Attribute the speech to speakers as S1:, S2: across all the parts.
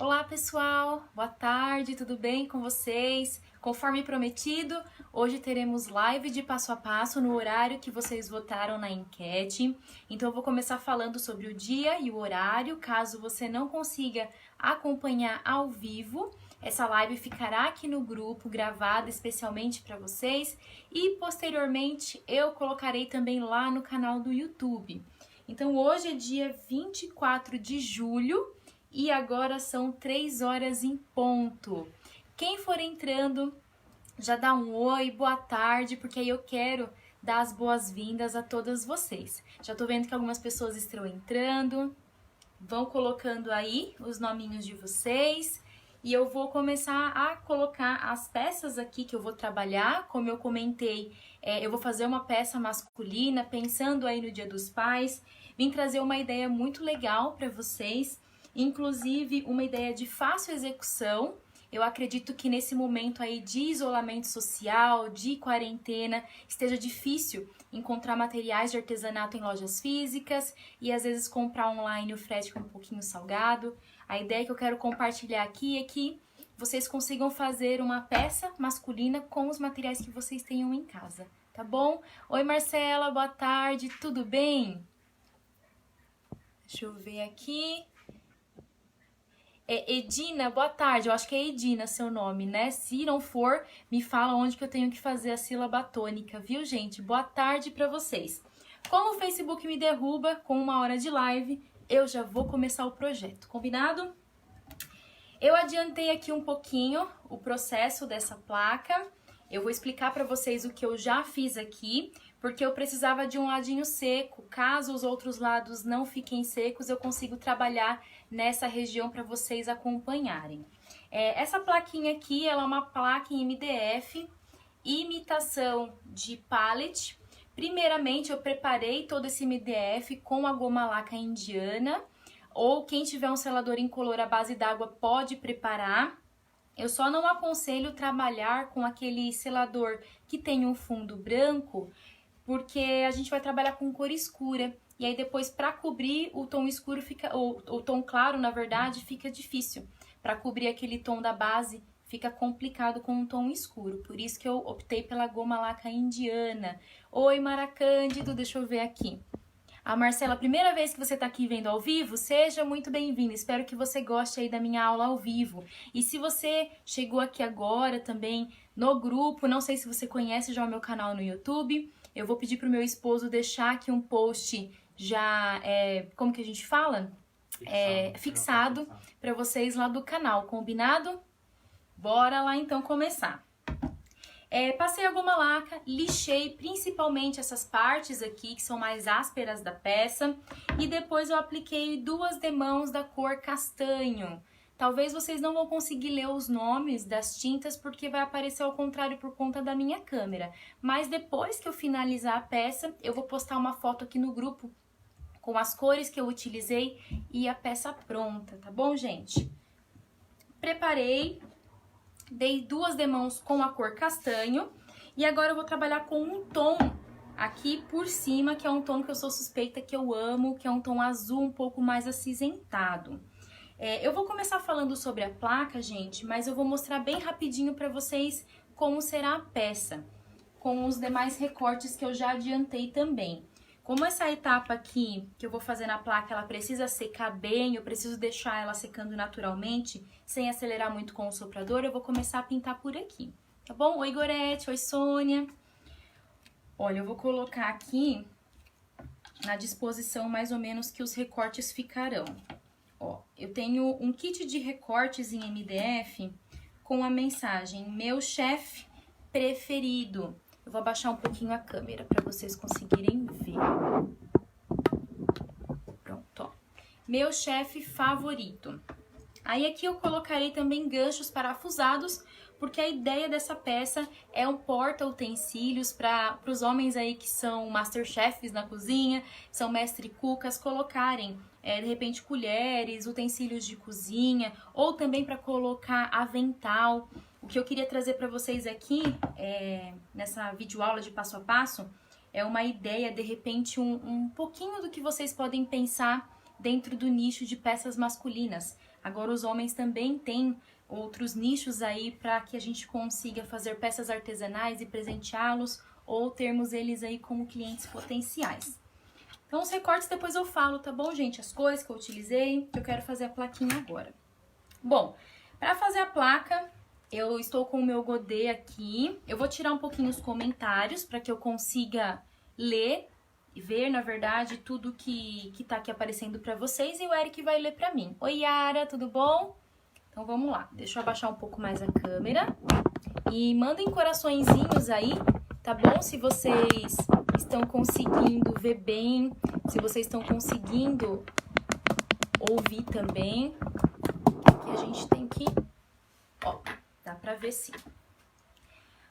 S1: Olá pessoal, boa tarde, tudo bem com vocês? Conforme prometido, hoje teremos live de passo a passo no horário que vocês votaram na enquete. Então eu vou começar falando sobre o dia e o horário, caso você não consiga acompanhar ao vivo. Essa live ficará aqui no grupo, gravada especialmente para vocês e posteriormente eu colocarei também lá no canal do YouTube. Então hoje é dia 24 de julho. E agora são 3 horas em ponto. Quem for entrando, já dá um oi, boa tarde, porque aí eu quero dar as boas-vindas a todas vocês. Já tô vendo que algumas pessoas estão entrando, vão colocando aí os nominhos de vocês. E eu vou começar a colocar as peças aqui que eu vou trabalhar. Como eu comentei, eu vou fazer uma peça masculina, pensando aí no Dia dos Pais. Vim trazer uma ideia muito legal para vocês. Inclusive uma ideia de fácil execução. Eu acredito que nesse momento aí de isolamento social, de quarentena, esteja difícil encontrar materiais de artesanato em lojas físicas e às vezes comprar online o frete fica um pouquinho salgado. A ideia que eu quero compartilhar aqui é que vocês consigam fazer uma peça masculina com os materiais que vocês tenham em casa, tá bom? Oi Marcela, boa tarde, tudo bem? Deixa eu ver aqui. Edina, boa tarde, eu acho que é Edina seu nome, né? Se não for, me fala onde que eu tenho que fazer a sílaba tônica, viu, gente? Boa tarde pra vocês. Como o Facebook me derruba com 1 hora de live, eu já vou começar o projeto, combinado? Eu adiantei aqui um pouquinho o processo dessa placa. Eu vou explicar pra vocês o que eu já fiz aqui, porque eu precisava de um ladinho seco. Caso os outros lados não fiquem secos, eu consigo trabalhar nessa região para vocês acompanharem. Essa plaquinha aqui, ela é uma placa em MDF, imitação de pallet. Primeiramente, eu preparei todo esse MDF com a goma laca indiana, ou quem tiver um selador incolor à base d'água pode preparar. Eu só não aconselho trabalhar com aquele selador que tem um fundo branco, porque a gente vai trabalhar com cor escura. E aí depois para cobrir o tom escuro fica, o tom claro, na verdade, fica difícil. Para cobrir aquele tom da base fica complicado com um tom escuro. Por isso que eu optei pela goma laca indiana. Oi Mara Cândido, deixa eu ver aqui. A Marcela, primeira vez que você está aqui vendo ao vivo, seja muito bem-vinda. Espero que você goste aí da minha aula ao vivo. E se você chegou aqui agora também no grupo, não sei se você conhece já o meu canal no YouTube, eu vou pedir pro meu esposo deixar aqui um post já, como que a gente fala? Fixado para vocês lá do canal, combinado? Bora lá então começar. Passei a goma laca, lixei principalmente essas partes aqui que são mais ásperas da peça e depois eu apliquei 2 demãos da cor castanho. Talvez vocês não vão conseguir ler os nomes das tintas porque vai aparecer ao contrário por conta da minha câmera. Mas depois que eu finalizar a peça, eu vou postar uma foto aqui no grupo com as cores que eu utilizei e a peça pronta, tá bom, gente? Preparei, dei 2 demãos com a cor castanho e agora eu vou trabalhar com um tom aqui por cima, que é um tom que eu sou suspeita, que eu amo, que é um tom azul um pouco mais acinzentado. Eu vou começar falando sobre a placa, gente, mas eu vou mostrar bem rapidinho para vocês como será a peça, com os demais recortes que eu já adiantei também. Como essa etapa aqui que eu vou fazer na placa, ela precisa secar bem, eu preciso deixar ela secando naturalmente, sem acelerar muito com o soprador, eu vou começar a pintar por aqui, tá bom? Oi, Gorete, oi, Sônia. Olha, eu vou colocar aqui na disposição mais ou menos que os recortes ficarão. Ó, eu tenho um kit de recortes em MDF com a mensagem meu chefe preferido. Eu vou abaixar um pouquinho a câmera para vocês conseguirem ver. Pronto, ó. Meu chefe favorito. Aí aqui eu colocarei também ganchos parafusados, porque a ideia dessa peça é um porta-utensílios para os homens aí que são masterchefs na cozinha, são mestre cucas, colocarem de repente colheres, utensílios de cozinha, ou também para colocar avental. O que eu queria trazer para vocês aqui, nessa videoaula de passo a passo, é uma ideia, de repente, um pouquinho do que vocês podem pensar dentro do nicho de peças masculinas. Agora os homens também têm outros nichos aí para que a gente consiga fazer peças artesanais e presenteá-los ou termos eles aí como clientes potenciais. Então os recortes depois eu falo, tá bom, gente? As cores que eu utilizei, que eu quero fazer a plaquinha agora. Bom, para fazer a placa, eu estou com o meu godê aqui. Eu vou tirar um pouquinho os comentários para que eu consiga ler e ver, na verdade, tudo que tá aqui aparecendo para vocês. E o Eric vai ler para mim. Oi, Yara, tudo bom? Então vamos lá. Deixa eu abaixar um pouco mais a câmera. E mandem coraçõezinhos aí, tá bom? Se vocês estão conseguindo ver bem, se vocês estão conseguindo ouvir também. Aqui a gente tem que... Ó, dá pra ver sim.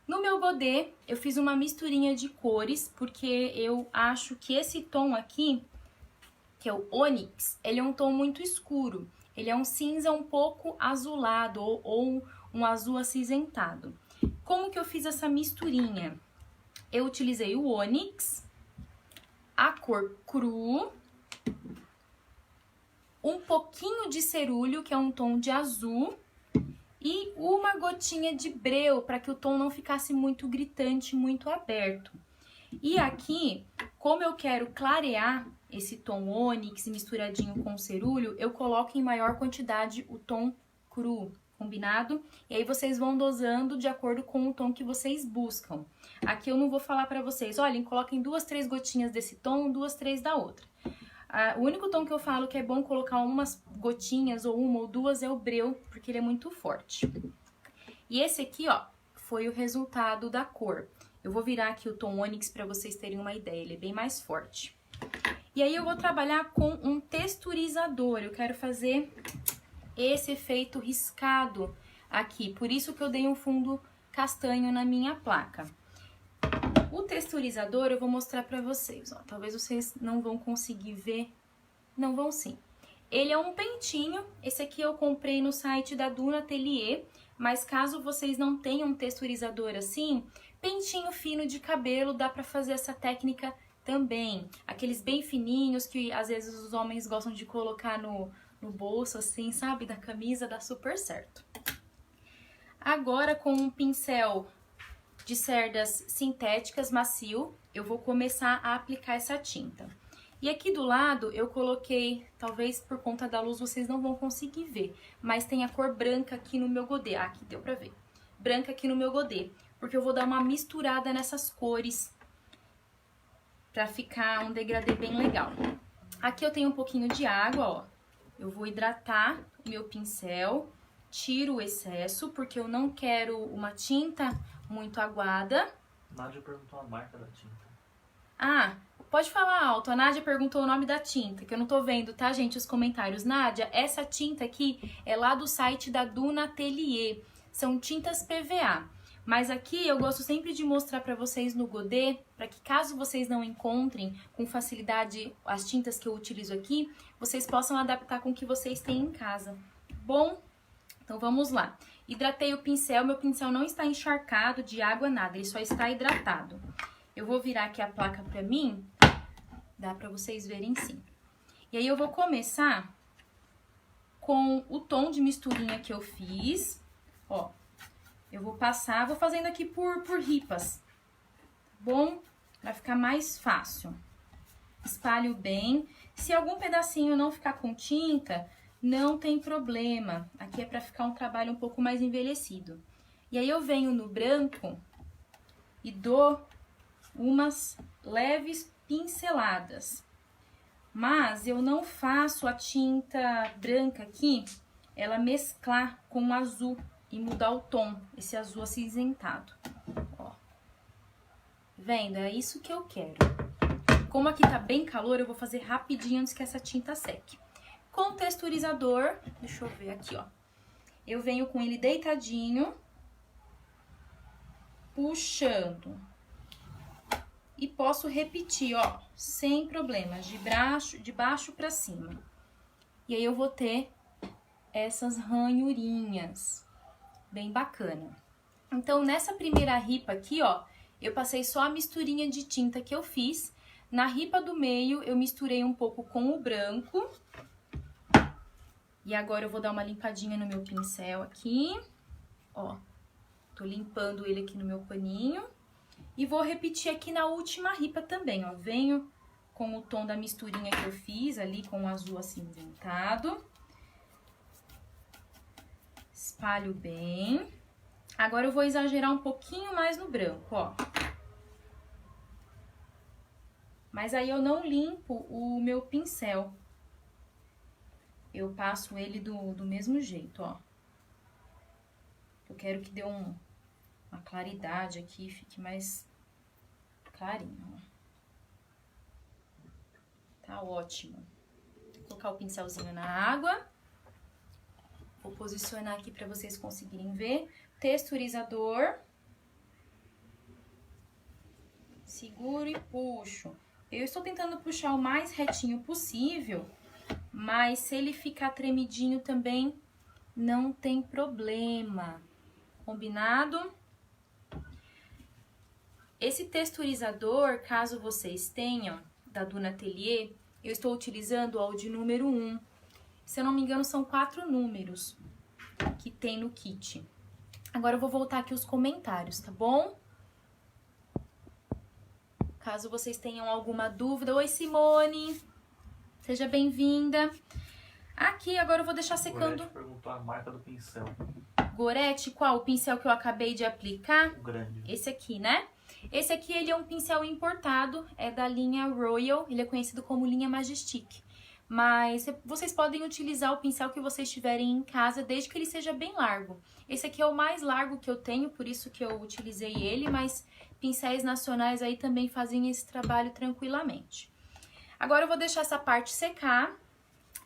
S1: No meu godê, eu fiz uma misturinha de cores, porque eu acho que esse tom aqui, que é o ônix, ele é um tom muito escuro. Ele é um cinza um pouco azulado, ou um azul acinzentado. Como que eu fiz essa misturinha? Eu utilizei o ônix, a cor cru, um pouquinho de cerúleo, que é um tom de azul, e uma gotinha de breu, para que o tom não ficasse muito gritante, muito aberto. E aqui, como eu quero clarear esse tom ônix misturadinho com cerúleo, eu coloco em maior quantidade o tom cru, combinado? E aí vocês vão dosando de acordo com o tom que vocês buscam. Aqui eu não vou falar pra vocês, olhem, coloquem 2, 3 gotinhas desse tom, 2, 3 da outra. O único tom que eu falo que é bom colocar umas gotinhas, ou 1 ou 2, é o breu, porque ele é muito forte. E esse aqui, ó, foi o resultado da cor. Eu vou virar aqui o tom ônix pra vocês terem uma ideia, ele é bem mais forte. E aí eu vou trabalhar com um texturizador, eu quero fazer esse efeito riscado aqui, por isso que eu dei um fundo castanho na minha placa. O texturizador eu vou mostrar pra vocês, ó. Talvez vocês não vão conseguir ver. Não vão sim. Ele é um pentinho. Esse aqui eu comprei no site da Duna Atelier. Mas caso vocês não tenham um texturizador assim, pentinho fino de cabelo, dá pra fazer essa técnica também. Aqueles bem fininhos que às vezes os homens gostam de colocar no bolso assim, sabe? Da camisa, dá super certo. Agora com um pincel de cerdas sintéticas macio, eu vou começar a aplicar essa tinta. E aqui do lado eu coloquei, talvez por conta da luz vocês não vão conseguir ver, mas tem a cor branca aqui no meu godê. Ah, aqui deu pra ver. Branca aqui no meu godê, porque eu vou dar uma misturada nessas cores pra ficar um degradê bem legal. Aqui eu tenho um pouquinho de água, ó. Eu vou hidratar o meu pincel, tiro o excesso, porque eu não quero uma tinta muito aguada.
S2: Nádia perguntou a marca da tinta.
S1: Ah, pode falar alto. A Nádia perguntou o nome da tinta, que eu não tô vendo, tá, gente, os comentários. Nádia, essa tinta aqui é lá do site da Duna Atelier. São tintas PVA. Mas aqui eu gosto sempre de mostrar pra vocês no godê, pra que caso vocês não encontrem com facilidade as tintas que eu utilizo aqui, vocês possam adaptar com o que vocês têm em casa. Bom, então vamos lá. Hidratei o pincel, meu pincel não está encharcado de água, nada, ele só está hidratado. Eu vou virar aqui a placa pra mim, dá pra vocês verem sim. E aí eu vou começar com o tom de misturinha que eu fiz, ó. Eu vou passar, vou fazendo aqui por ripas, tá bom? Vai ficar mais fácil. Espalho bem. Se algum pedacinho não ficar com tinta, não tem problema. Aqui é pra ficar um trabalho um pouco mais envelhecido. E aí eu venho no branco e dou umas leves pinceladas. Mas eu não faço a tinta branca aqui, ela mesclar com o azul e mudar o tom, esse azul acinzentado. Ó. Vendo? É isso que eu quero. Como aqui tá bem calor, eu vou fazer rapidinho antes que essa tinta seque. Com o texturizador, deixa eu ver aqui, ó. Eu venho com ele deitadinho, puxando. E posso repetir, ó, sem problemas, de baixo pra cima. E aí eu vou ter essas ranhurinhas, bem bacana. Então, nessa primeira ripa aqui, ó, eu passei só a misturinha de tinta que eu fiz. Na ripa do meio, eu misturei um pouco com o branco. E agora eu vou dar uma limpadinha no meu pincel aqui, ó. Tô limpando ele aqui no meu paninho. E vou repetir aqui na última ripa também, ó. Venho com o tom da misturinha que eu fiz ali com o azul acinzentado. Espalho bem. Agora eu vou exagerar um pouquinho mais no branco, ó. Mas aí eu não limpo o meu pincel. Eu passo ele do mesmo jeito, ó. Eu quero que dê uma claridade aqui, fique mais clarinho, ó. Tá ótimo. Vou colocar o pincelzinho na água. Vou posicionar aqui para vocês conseguirem ver. Texturizador. Seguro e puxo. Eu estou tentando puxar o mais retinho possível, mas se ele ficar tremidinho também não tem problema. Combinado? Esse texturizador, caso vocês tenham, da Duna Atelier, eu estou utilizando ó, o de número 1. Se eu não me engano, são 4 números que tem no kit. Agora eu vou voltar aqui os comentários, tá bom? Caso vocês tenham alguma dúvida. Oi, Simone! Seja bem-vinda. Aqui, agora eu vou deixar secando.
S2: Gorete perguntou a marca do pincel.
S1: Gorete, qual? O pincel que eu acabei de aplicar?
S2: O grande.
S1: Esse aqui, né? Esse aqui, ele é um pincel importado, é da linha Royal, ele é conhecido como linha Majestic. Mas vocês podem utilizar o pincel que vocês tiverem em casa, desde que ele seja bem largo. Esse aqui é o mais largo que eu tenho, por isso que eu utilizei ele, mas pincéis nacionais aí também fazem esse trabalho tranquilamente. Agora eu vou deixar essa parte secar,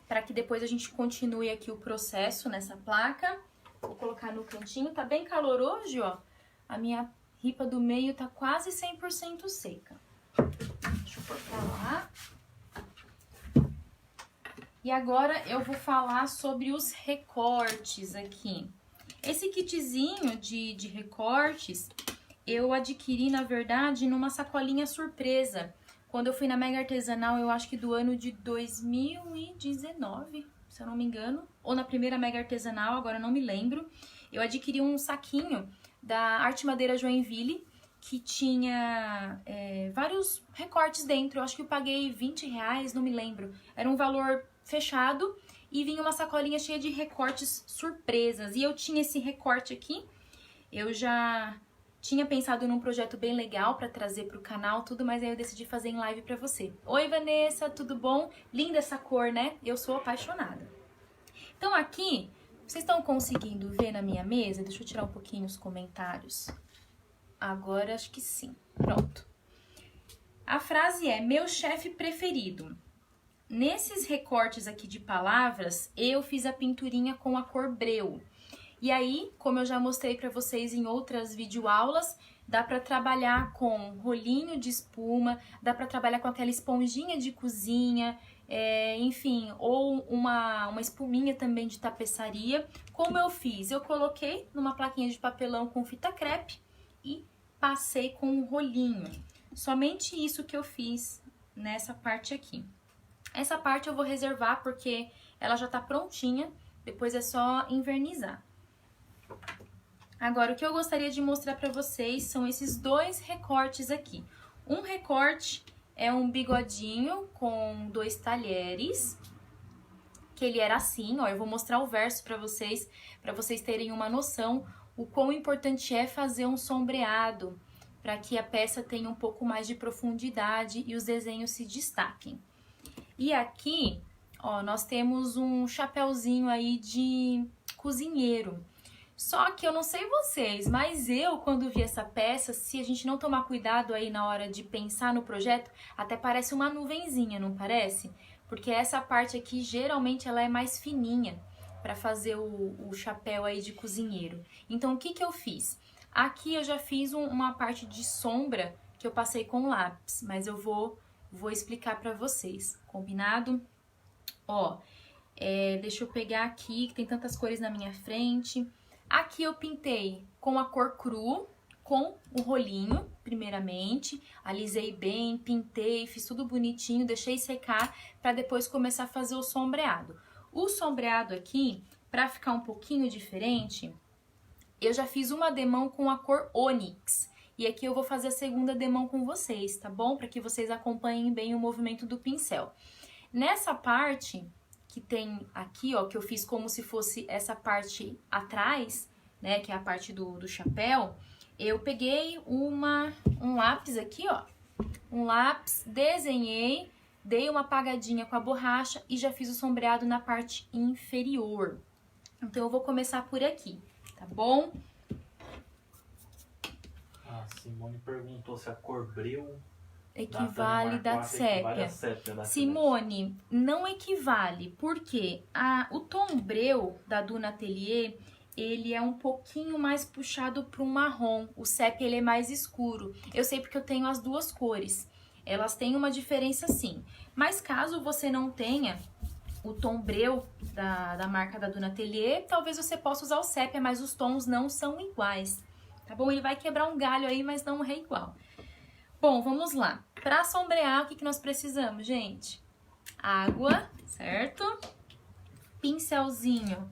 S1: para que depois a gente continue aqui o processo nessa placa. Vou colocar no cantinho, tá bem calor hoje, ó. A minha ripa do meio tá quase 100% seca. Deixa eu pôr pra lá. E agora eu vou falar sobre os recortes aqui. Esse kitzinho de recortes eu adquiri, na verdade, numa sacolinha surpresa. Quando eu fui na Mega Artesanal, eu acho que do ano de 2019, se eu não me engano. Ou na primeira Mega Artesanal, agora eu não me lembro. Eu adquiri um saquinho da Arte Madeira Joinville, que tinha vários recortes dentro. Eu acho que eu paguei R$20, não me lembro. Era um valor fechado e vinha uma sacolinha cheia de recortes surpresas. E eu tinha esse recorte aqui. Eu já tinha pensado num projeto bem legal para trazer para o canal, tudo, mas aí eu decidi fazer em live para você. Oi, Vanessa, tudo bom? Linda essa cor, né? Eu sou apaixonada. Então aqui, vocês estão conseguindo ver na minha mesa? Deixa eu tirar um pouquinho os comentários. Agora acho que sim. Pronto. A frase é: meu chefe preferido. Nesses recortes aqui de palavras, eu fiz a pinturinha com a cor breu. E aí, como eu já mostrei para vocês em outras videoaulas, dá para trabalhar com rolinho de espuma, dá para trabalhar com aquela esponjinha de cozinha, enfim, ou uma espuminha também de tapeçaria. Como eu fiz? Eu coloquei numa plaquinha de papelão com fita crepe e passei com um rolinho. Somente isso que eu fiz nessa parte aqui. Essa parte eu vou reservar porque ela já tá prontinha, depois é só envernizar. Agora, o que eu gostaria de mostrar pra vocês são esses 2 recortes aqui. Um recorte é um bigodinho com 2 talheres, que ele era assim, ó. Eu vou mostrar o verso pra vocês terem uma noção o quão importante é fazer um sombreado, para que a peça tenha um pouco mais de profundidade e os desenhos se destaquem. E aqui, ó, nós temos um chapéuzinho aí de cozinheiro. Só que eu não sei vocês, mas eu, quando vi essa peça, se a gente não tomar cuidado aí na hora de pensar no projeto, até parece uma nuvenzinha, não parece? Porque essa parte aqui, geralmente, ela é mais fininha para fazer o chapéu aí de cozinheiro. Então, o que que eu fiz? Aqui eu já fiz uma parte de sombra que eu passei com lápis, mas eu vou explicar para vocês, combinado? Ó, deixa eu pegar aqui, que tem tantas cores na minha frente. Aqui eu pintei com a cor cru, com o rolinho, primeiramente. Alisei bem, pintei, fiz tudo bonitinho, deixei secar para depois começar a fazer o sombreado. O sombreado aqui, pra ficar um pouquinho diferente, eu já fiz uma demão com a cor Onyx. E aqui eu vou fazer a segunda demão com vocês, tá bom? Para que vocês acompanhem bem o movimento do pincel. Nessa parte que tem aqui, ó, que eu fiz como se fosse essa parte atrás, né, que é a parte do chapéu, eu peguei um lápis aqui, ó, um lápis, desenhei, dei uma apagadinha com a borracha e já fiz o sombreado na parte inferior. Então eu vou começar por aqui, tá bom?
S2: A Simone perguntou se a cor breu
S1: equivale da sépia. Simone, não equivale, porque o tom breu da Duna Atelier, ele é um pouquinho mais puxado para um marrom. O sépia, ele é mais escuro. Eu sei porque eu tenho as duas cores. Elas têm uma diferença sim. Mas caso você não tenha o tom breu da marca da Duna Atelier, talvez você possa usar o sépia, mas os tons não são iguais. Tá bom? Ele vai quebrar um galho aí, mas não é igual. Bom, vamos lá. Para sombrear, o que nós precisamos, gente? Água, certo? Pincelzinho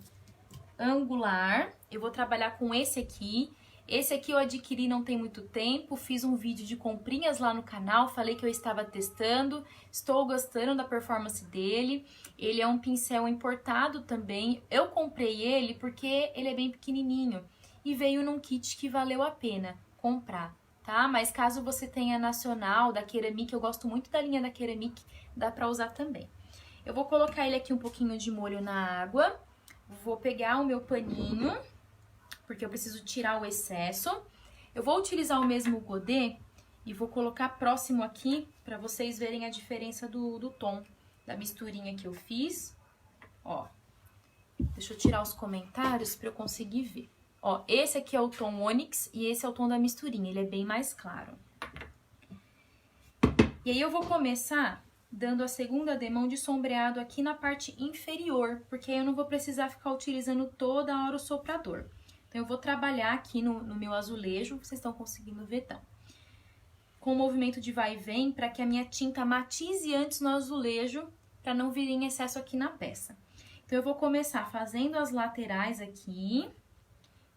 S1: angular. Eu vou trabalhar com esse aqui. Esse aqui eu adquiri não tem muito tempo. Fiz um vídeo de comprinhas lá no canal. Falei que eu estava testando. Estou gostando da performance dele. Ele é um pincel importado também. Eu comprei ele porque ele é bem pequenininho. E veio num kit que valeu a pena comprar. Tá? Mas caso você tenha nacional, da Ceramic, eu gosto muito da linha da Ceramic, dá pra usar também. Eu vou colocar ele aqui um pouquinho de molho na água, vou pegar o meu paninho, porque eu preciso tirar o excesso. Eu vou utilizar o mesmo godê e vou colocar próximo aqui, pra vocês verem a diferença do tom, da misturinha que eu fiz. Ó, deixa eu tirar os comentários pra eu conseguir ver. Ó, esse aqui é o tom Onyx e esse é o tom da misturinha, ele é bem mais claro. E aí eu vou começar dando a segunda demão de sombreado aqui na parte inferior, porque aí eu não vou precisar ficar utilizando toda hora o soprador. Então eu vou trabalhar aqui no meu azulejo, vocês estão conseguindo ver, então. Com o movimento de vai e vem, para que a minha tinta matize antes no azulejo, para não vir em excesso aqui na peça. Então eu vou começar fazendo as laterais aqui.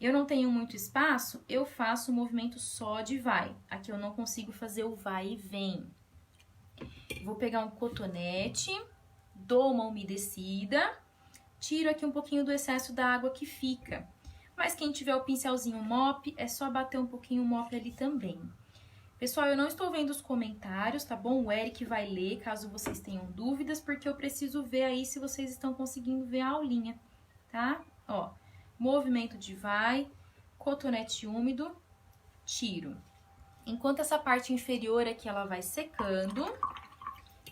S1: Eu não tenho muito espaço, eu faço o movimento só de vai. Aqui eu não consigo fazer o vai e vem. Vou pegar um cotonete, dou uma umedecida, tiro aqui um pouquinho do excesso da água que fica. Mas quem tiver o pincelzinho mop, é só bater um pouquinho o mop ali também. Pessoal, eu não estou vendo os comentários, tá bom? O Eric vai ler, caso vocês tenham dúvidas, porque eu preciso ver aí se vocês estão conseguindo ver a aulinha, tá? Ó. Movimento de vai, cotonete úmido, tiro. Enquanto essa parte inferior aqui ela vai secando,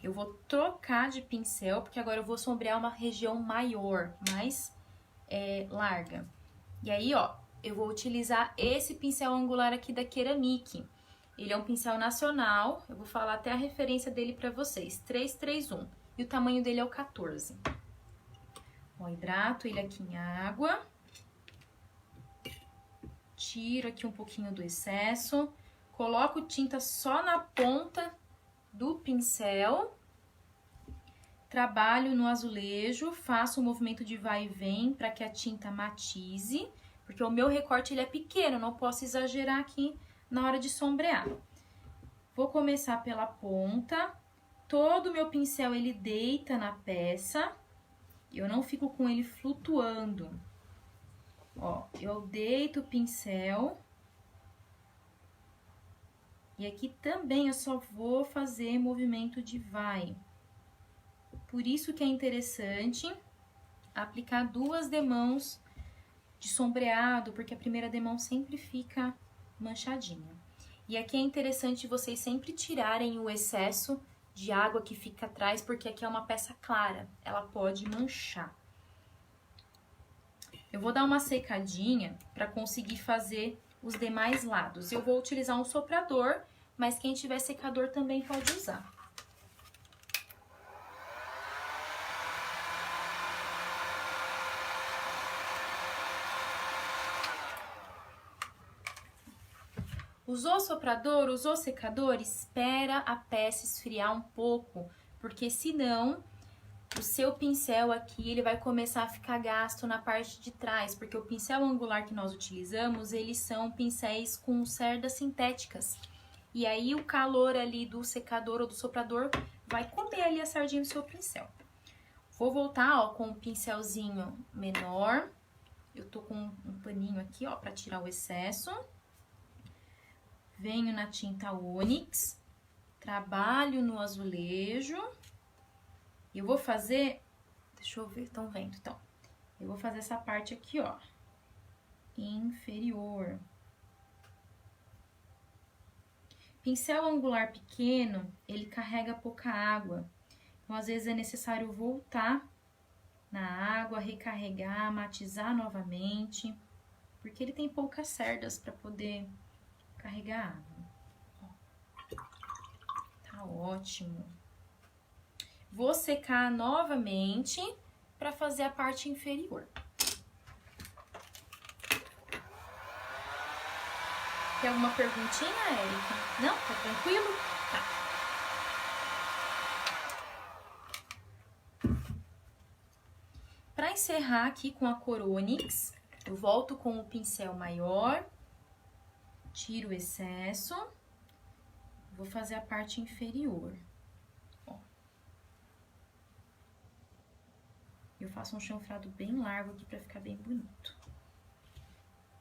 S1: eu vou trocar de pincel, porque agora eu vou sombrear uma região maior, mais larga. E aí, ó, eu vou utilizar esse pincel angular aqui da Ceramic. Ele é um pincel nacional, eu vou falar até a referência dele pra vocês, 331. E o tamanho dele é o 14. Ó, hidrato ele aqui em água. Tiro aqui um pouquinho do excesso, coloco tinta só na ponta do pincel, trabalho no azulejo, faço um movimento de vai e vem para que a tinta matize, porque o meu recorte ele é pequeno, não posso exagerar aqui na hora de sombrear. Vou começar pela ponta, todo o meu pincel ele deita na peça, eu não fico com ele flutuando. Ó, eu deito o pincel. E aqui também eu só vou fazer movimento de vai. Por isso que é interessante aplicar duas demãos de sombreado, porque a primeira demão sempre fica manchadinha. E aqui é interessante vocês sempre tirarem o excesso de água que fica atrás, porque aqui é uma peça clara, ela pode manchar. Eu vou dar uma secadinha para conseguir fazer os demais lados. Eu vou utilizar um soprador, mas quem tiver secador também pode usar. Usou soprador, usou secador, espera a peça esfriar um pouco, porque senão o seu pincel aqui, ele vai começar a ficar gasto na parte de trás, porque o pincel angular que nós utilizamos, eles são pincéis com cerdas sintéticas. E aí o calor ali do secador ou do soprador vai comer ali a sardinha do seu pincel. Vou voltar, ó, com um pincelzinho menor. Eu tô com um paninho aqui, ó, pra tirar o excesso. Venho na tinta Onyx, trabalho no azulejo. Eu vou fazer, deixa eu ver, estão vendo, então. Eu vou fazer essa parte aqui, ó, inferior. Pincel angular pequeno, ele carrega pouca água. Então, às vezes, é necessário voltar na água, recarregar, matizar novamente, porque ele tem poucas cerdas para poder carregar água. Tá ótimo. Vou secar novamente para fazer a parte inferior. Tem alguma perguntinha, Érica? Não? Tá tranquilo? Tá. Para encerrar aqui com a cor Onyx, eu volto com o pincel maior, tiro o excesso, vou fazer a parte inferior. Ó. Eu faço um chanfrado bem largo aqui para ficar bem bonito.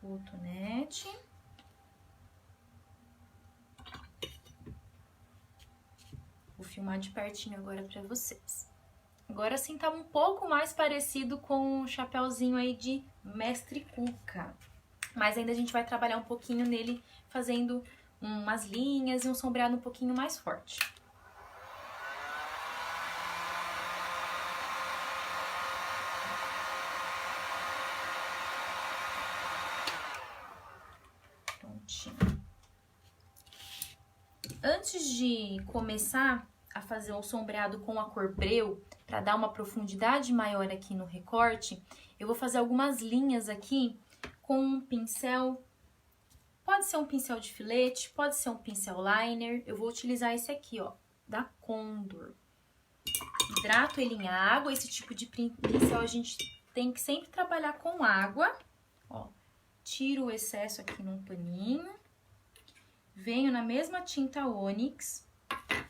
S1: Cotonete. Vou filmar de pertinho agora pra vocês. Agora sim tá um pouco mais parecido com o chapéuzinho aí de Mestre Cuca. Mas ainda a gente vai trabalhar um pouquinho nele, fazendo umas linhas e um sombreado um pouquinho mais forte. Prontinho. Antes de começar a fazer o sombreado com a cor breu, para dar uma profundidade maior aqui no recorte, eu vou fazer algumas linhas aqui com um pincel. Pode ser um pincel de filete, pode ser um pincel liner. Eu vou utilizar esse aqui, ó, da Condor. Hidrato ele em água. Esse tipo de pincel a gente tem que sempre trabalhar com água. Ó, tiro o excesso aqui num paninho. Venho na mesma tinta Onyx,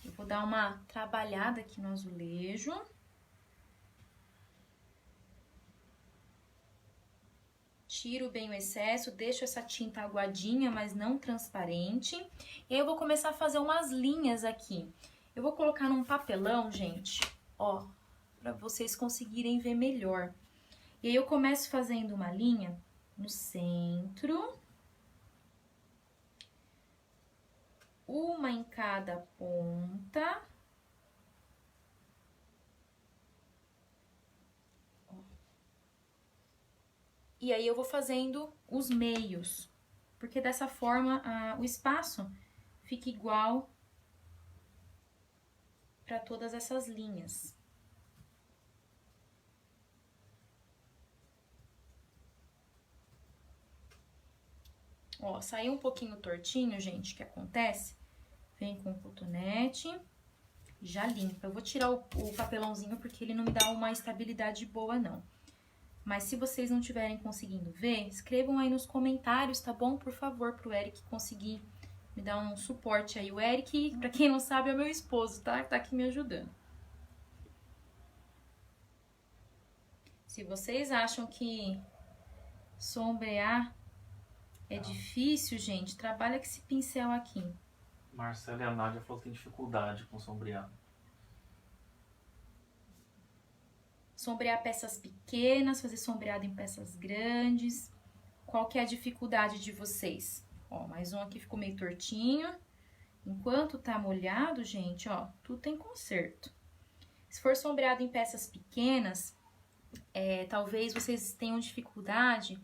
S1: eu vou dar uma trabalhada aqui no azulejo. Tiro bem o excesso, deixo essa tinta aguadinha, mas não transparente. E aí eu vou começar a fazer umas linhas aqui. Eu vou colocar num papelão, gente, ó, pra vocês conseguirem ver melhor. E aí eu começo fazendo uma linha no centro. Uma em cada ponta. E aí eu vou fazendo os meios, porque dessa forma o espaço fica igual para todas essas linhas. Ó, saiu um pouquinho tortinho, gente, o que acontece? Vem com o cotonete, já limpa. Eu vou tirar o papelãozinho porque ele não me dá uma estabilidade boa, não. Mas se vocês não estiverem conseguindo ver, escrevam aí nos comentários, tá bom? Por favor, pro Eric conseguir me dar um suporte aí. O Eric, pra quem não sabe, é meu esposo, tá? Tá aqui me ajudando. Se vocês acham que sombrear é difícil, gente, trabalha com esse pincel aqui.
S2: Marcela e a Nádia falou que tem dificuldade com sombreado.
S1: Sombrear peças pequenas, fazer sombreado em peças grandes. Qual que é a dificuldade de vocês? Ó, mais um aqui ficou meio tortinho. Enquanto tá molhado, gente, ó, tudo tem conserto. Se for sombreado em peças pequenas, talvez vocês tenham dificuldade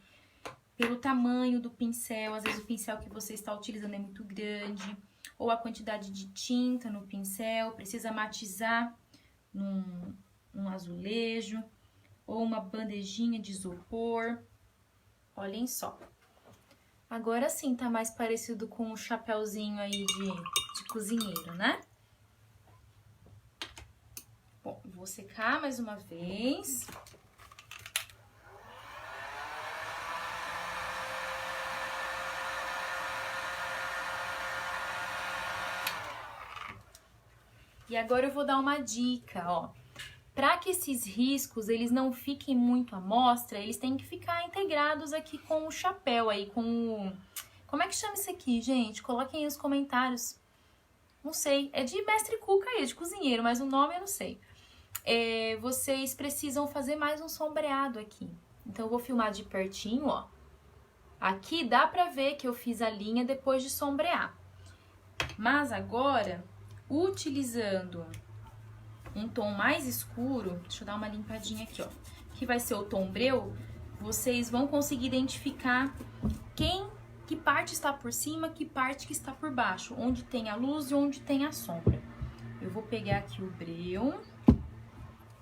S1: pelo tamanho do pincel. Às vezes o pincel que você está utilizando é muito grande, ou a quantidade de tinta no pincel, precisa matizar num azulejo, ou uma bandejinha de isopor. Olhem só. Agora sim tá mais parecido com o chapéuzinho aí de cozinheiro, né? Bom, vou Vou secar mais uma vez. E agora eu vou dar uma dica, ó. Para que esses riscos eles não fiquem muito à mostra, eles têm que ficar integrados aqui com o chapéu aí, com o... Como é que chama isso aqui, gente? Coloquem aí nos comentários. Não sei, é de mestre cuca aí, de cozinheiro, mas o nome eu não sei. Vocês precisam fazer mais um sombreado aqui. Então eu vou filmar de pertinho, ó. Aqui dá pra ver que eu fiz a linha depois de sombrear. Mas agora, utilizando um tom mais escuro, deixa eu dar uma limpadinha aqui, ó, que vai ser o tom breu, vocês vão conseguir identificar que parte está por cima, que parte que está por baixo, onde tem a luz e onde tem a sombra. Eu vou pegar aqui o breu,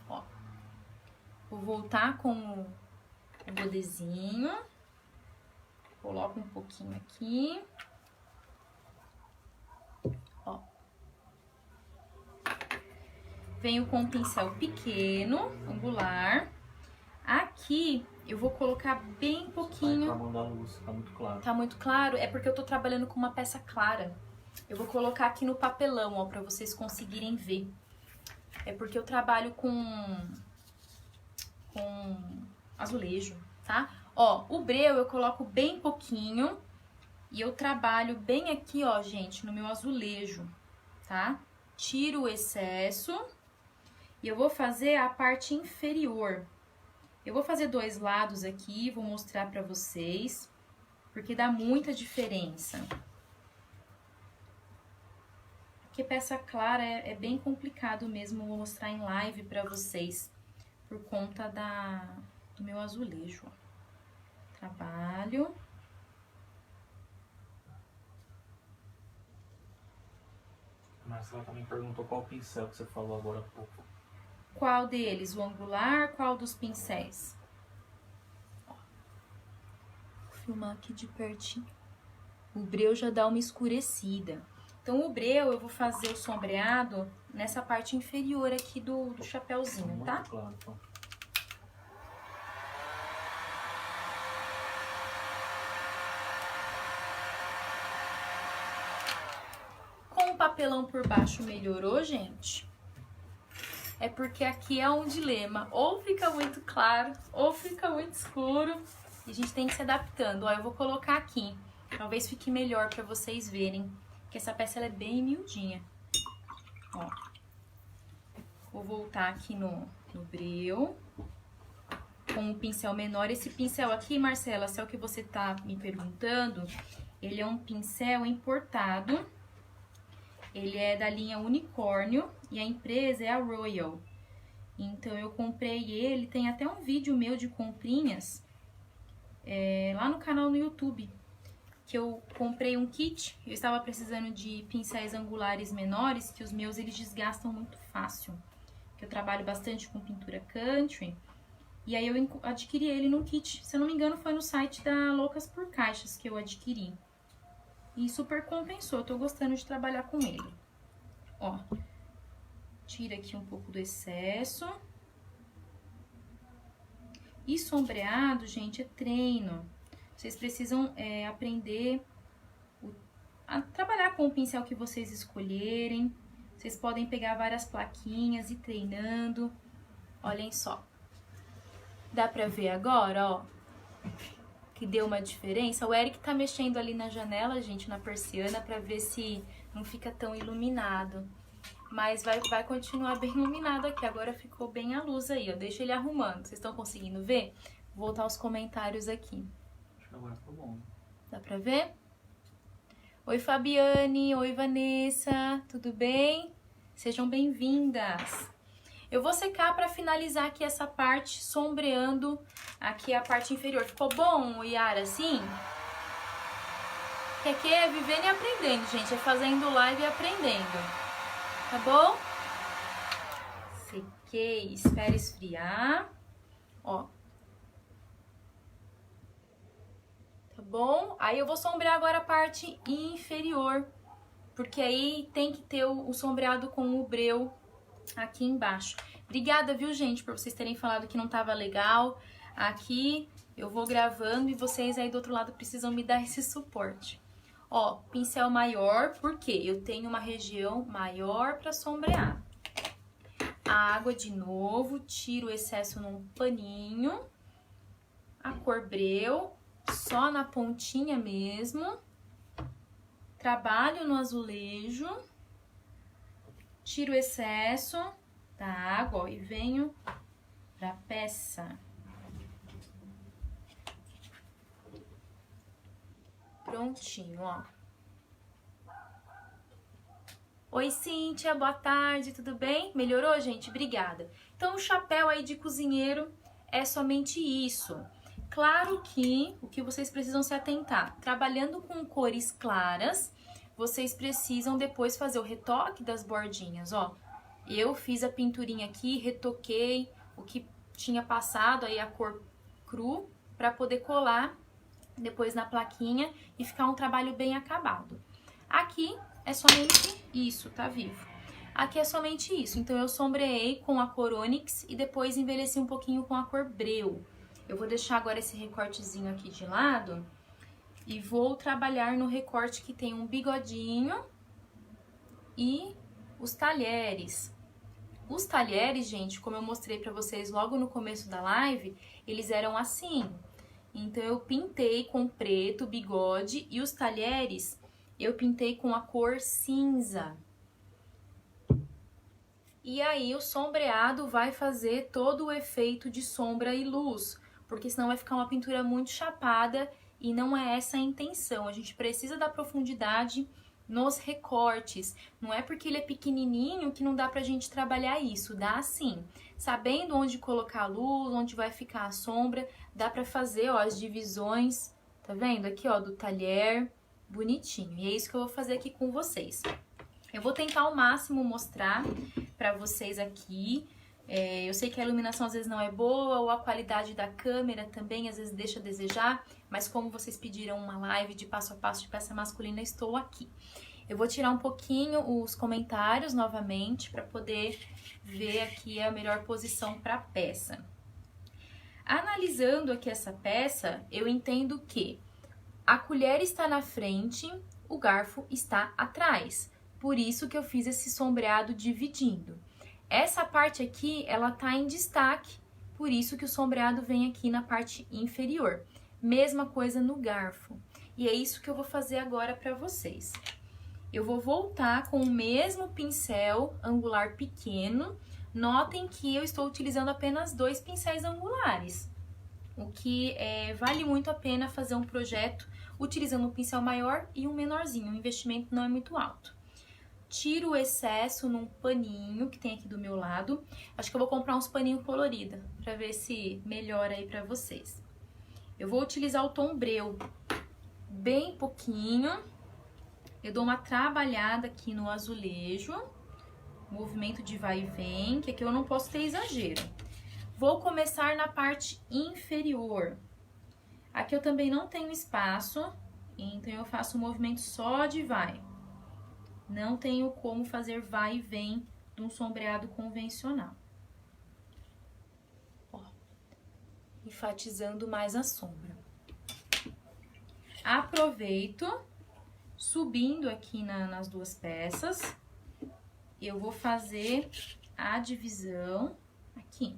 S1: ó, vou voltar com o godezinho, coloco um pouquinho aqui, ó. Venho com um pincel pequeno, angular. Aqui eu vou colocar bem pouquinho.
S2: Vai reclamando da luz, tá muito claro.
S1: Tá muito claro? É porque eu tô trabalhando com uma peça clara. Eu vou colocar aqui no papelão, ó, pra vocês conseguirem ver. É porque eu trabalho com azulejo, tá? Ó, o breu eu coloco bem pouquinho e eu trabalho bem aqui, ó, gente, no meu azulejo, tá? Tiro o excesso. E eu vou fazer a parte inferior. Eu vou fazer 2 lados aqui, vou mostrar pra vocês, porque dá muita diferença. Porque peça clara é bem complicado mesmo, vou mostrar em live pra vocês, por conta do meu azulejo, ó. Trabalho.
S2: A Marcela também perguntou qual pincel que você falou agora há pouco.
S1: Qual deles? O angular? Qual dos pincéis? Ó. Vou filmar aqui de pertinho. O breu já dá uma escurecida. Então, o breu eu vou fazer o sombreado nessa parte inferior aqui do chapéuzinho, tá?
S2: Muito claro, então.
S1: Com o papelão por baixo melhorou, gente? É porque aqui é um dilema. Ou fica muito claro, ou fica muito escuro. E a gente tem que se adaptando. Ó, eu vou colocar aqui. Talvez fique melhor pra vocês verem. Porque essa peça ela é bem miudinha. Ó. Vou voltar aqui no breu. Com um pincel menor. Esse pincel aqui, Marcela, se é o que você tá me perguntando, ele é um pincel importado. Ele é da linha Unicórnio e a empresa é a Royal. Então, eu comprei ele, tem até um vídeo meu de comprinhas lá no canal no YouTube. Que eu comprei um kit, eu estava precisando de pincéis angulares menores, que os meus eles desgastam muito fácil. Que eu trabalho bastante com pintura country. E aí eu adquiri ele no kit, se eu não me engano foi no site da Loucas por Caixas que eu adquiri. E super compensou, eu tô gostando de trabalhar com ele. Ó, tira aqui um pouco do excesso. E sombreado, gente, é treino. Vocês precisam aprender a trabalhar com o pincel que vocês escolherem. Vocês podem pegar várias plaquinhas e ir treinando. Olhem só. Dá pra ver agora, ó? Que deu uma diferença. O Eric tá mexendo ali na janela, gente, na persiana, pra ver se não fica tão iluminado. Mas vai continuar bem iluminado aqui. Agora ficou bem a luz aí, ó. Deixa ele arrumando. Vocês estão conseguindo ver? Vou voltar aos comentários aqui.
S2: Acho que agora ficou bom.
S1: Dá pra ver? Oi, Fabiane. Oi, Vanessa. Tudo bem? Sejam bem-vindas. Eu vou secar pra finalizar aqui essa parte, sombreando aqui a parte inferior. Ficou bom, Yara, assim? Que aqui é vivendo e aprendendo, gente. É fazendo live e aprendendo. Tá bom? Sequei. Espera esfriar. Ó. Tá bom? Aí eu vou sombrear agora a parte inferior. Porque aí tem que ter o sombreado com o breu aqui embaixo. Obrigada, viu, gente, por vocês terem falado que não tava legal. Aqui eu vou gravando e vocês aí do outro lado precisam me dar esse suporte. Ó, pincel maior, porque eu tenho uma região maior para sombrear. A água de novo, tiro o excesso num paninho. A cor breu, só na pontinha mesmo. Trabalho no azulejo. Tiro o excesso da água, ó, e venho pra peça. Prontinho, ó. Oi, Cíntia, boa tarde, tudo bem? Melhorou, gente? Obrigada. Então, o chapéu aí de cozinheiro é somente isso. Claro que o que vocês precisam se atentar, trabalhando com cores claras, vocês precisam depois fazer o retoque das bordinhas, ó. Eu fiz a pinturinha aqui, retoquei o que tinha passado aí a cor cru para poder colar depois na plaquinha e ficar um trabalho bem acabado. Aqui é somente isso, tá vivo. Aqui é somente isso, então eu sombreei com a cor ônix e depois envelheci um pouquinho com a cor breu. Eu vou deixar agora esse recortezinho aqui de lado e vou trabalhar no recorte que tem um bigodinho e os talheres. Os talheres, gente, como eu mostrei pra vocês logo no começo da live, eles eram assim. Então, eu pintei com preto, bigode, e os talheres eu pintei com a cor cinza. E aí, o sombreado vai fazer todo o efeito de sombra e luz, porque senão vai ficar uma pintura muito chapada e não é essa a intenção. A gente precisa da profundidade nos recortes. Não é porque ele é pequenininho que não dá pra gente trabalhar isso, dá sim. Sabendo onde colocar a luz, onde vai ficar a sombra, dá pra fazer, ó, as divisões, tá vendo? Aqui, ó, do talher, bonitinho. E é isso que eu vou fazer aqui com vocês. Eu vou tentar ao máximo mostrar pra vocês aqui. Eu sei que a iluminação às vezes não é boa, ou a qualidade da câmera também às vezes deixa a desejar, mas como vocês pediram uma live de passo a passo de peça masculina, estou aqui. Eu vou tirar um pouquinho os comentários novamente para poder ver aqui a melhor posição para a peça. Analisando aqui essa peça, eu entendo que a colher está na frente, o garfo está atrás. Por isso que eu fiz esse sombreado dividindo. Essa parte aqui, ela tá em destaque, por isso que o sombreado vem aqui na parte inferior. Mesma coisa no garfo. E é isso que eu vou fazer agora para vocês. Eu vou voltar com o mesmo pincel angular pequeno. Notem que eu estou utilizando apenas 2 pincéis angulares. O que vale muito a pena fazer um projeto utilizando um pincel maior e um menorzinho. O investimento não é muito alto. Tiro o excesso num paninho que tem aqui do meu lado. Acho que eu vou comprar uns paninhos coloridos pra ver se melhora aí pra vocês. Eu vou utilizar o tom breu bem pouquinho. Eu dou uma trabalhada aqui no azulejo. Movimento de vai e vem, que aqui eu não posso ter exagero. Vou começar na parte inferior. Aqui eu também não tenho espaço, então eu faço um movimento só de vai. Não tenho como fazer vai e vem de um sombreado convencional. Ó, enfatizando mais a sombra. Aproveito, subindo aqui nas duas peças, eu vou fazer a divisão aqui.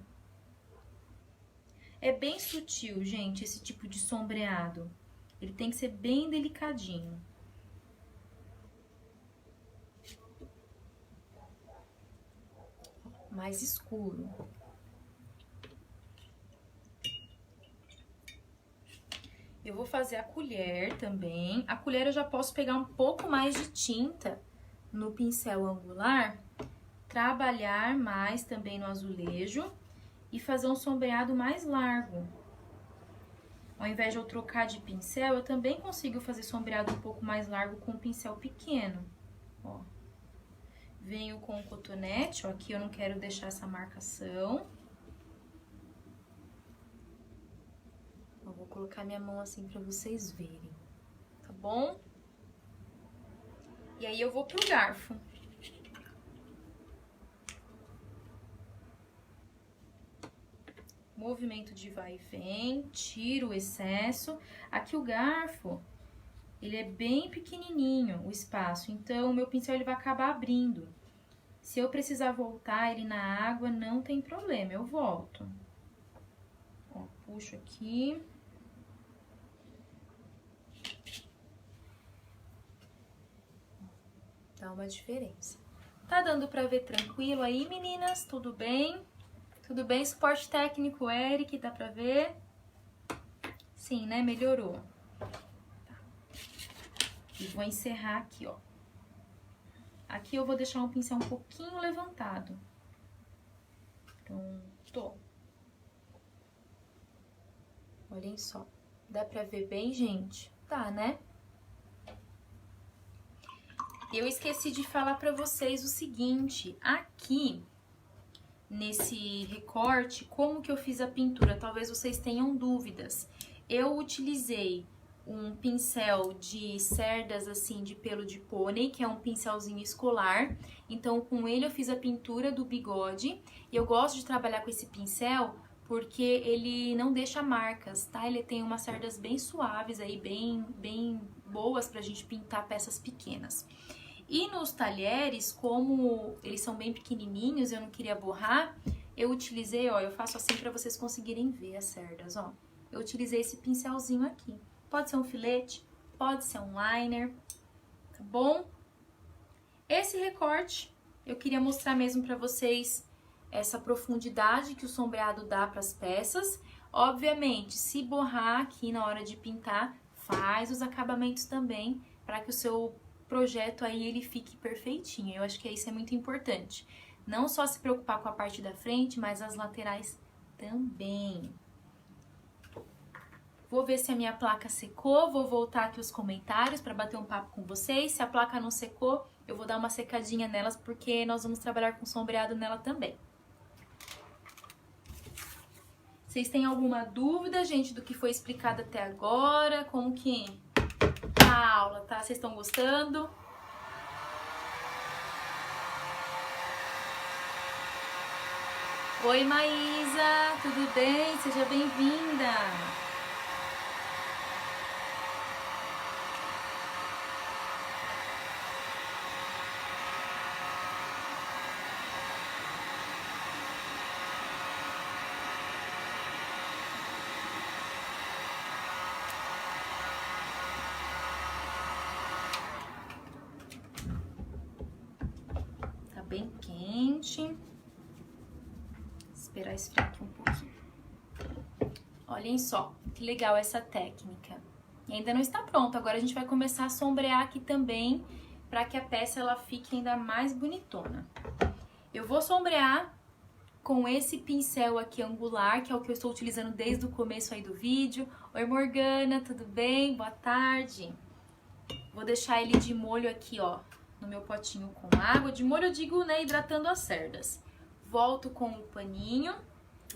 S1: É bem sutil, gente, esse tipo de sombreado. Ele tem que ser bem delicadinho. Mais escuro. Eu vou fazer a colher também. A colher eu já posso pegar um pouco mais de tinta no pincel angular, trabalhar mais também no azulejo e fazer um sombreado mais largo. Ao invés de eu trocar de pincel, eu também consigo fazer sombreado um pouco mais largo com um pincel pequeno, ó. Venho com o cotonete, ó, aqui eu não quero deixar essa marcação. Eu vou colocar minha mão assim pra vocês verem, tá bom? E aí eu vou pro garfo. movimento de vai e vem, tiro o excesso. Aqui o garfo, ele é bem pequenininho, o espaço, então o meu pincel ele vai acabar abrindo. Se eu precisar voltar ele na água, não tem problema, eu volto. Ó, puxo aqui. Dá uma diferença. Tá dando pra ver tranquilo aí, meninas? Tudo bem? Tudo bem? Suporte técnico, Eric, dá pra ver? Sim, né? Melhorou. Tá. E vou encerrar aqui, ó. Aqui eu vou deixar um pincel um pouquinho levantado. Pronto. Olhem só. Dá pra ver bem, gente? Tá, né? Eu esqueci de falar pra vocês o seguinte. Aqui, nesse recorte, como que eu fiz a pintura? Talvez vocês tenham dúvidas. Eu utilizei um pincel de cerdas assim de pelo de pônei, que é um pincelzinho escolar. Então com ele eu fiz a pintura do bigode. E eu gosto de trabalhar com esse pincel porque ele não deixa marcas, tá? Ele tem umas cerdas bem suaves aí, bem boas pra gente pintar peças pequenas. E nos talheres, como eles são bem pequenininhos, eu não queria borrar, eu utilizei, ó, eu faço assim pra vocês conseguirem ver as cerdas, ó. Eu utilizei esse pincelzinho aqui. Pode ser um filete, pode ser um liner, tá bom? Esse recorte, eu queria mostrar mesmo pra vocês essa profundidade que o sombreado dá pras peças. Obviamente, se borrar aqui na hora de pintar, faz os acabamentos também, para que o seu projeto aí ele fique perfeitinho. Eu acho que isso é muito importante. Não só se preocupar com a parte da frente, mas as laterais também. Vou ver se a minha placa secou, vou voltar aqui os comentários para bater um papo com vocês. Se a placa não secou, eu vou dar uma secadinha nelas, porque nós vamos trabalhar com sombreado nela também. Vocês têm alguma dúvida, gente, do que foi explicado até agora? Como que tá a aula, tá? Vocês estão gostando? Oi, Maísa, tudo bem? Seja bem-vinda! Bem quente. Esperar esfriar aqui um pouquinho. Olhem só, que legal essa técnica. E ainda não está pronto, agora a gente vai começar a sombrear aqui também, para que a peça ela fique ainda mais bonitona. Eu vou sombrear com esse pincel aqui angular, que é o que eu estou utilizando desde o começo aí do vídeo. Oi, Morgana, tudo bem? Boa tarde. Vou deixar ele de molho aqui, ó, no meu potinho com água. De molho eu digo, né, hidratando as cerdas. Volto com o paninho.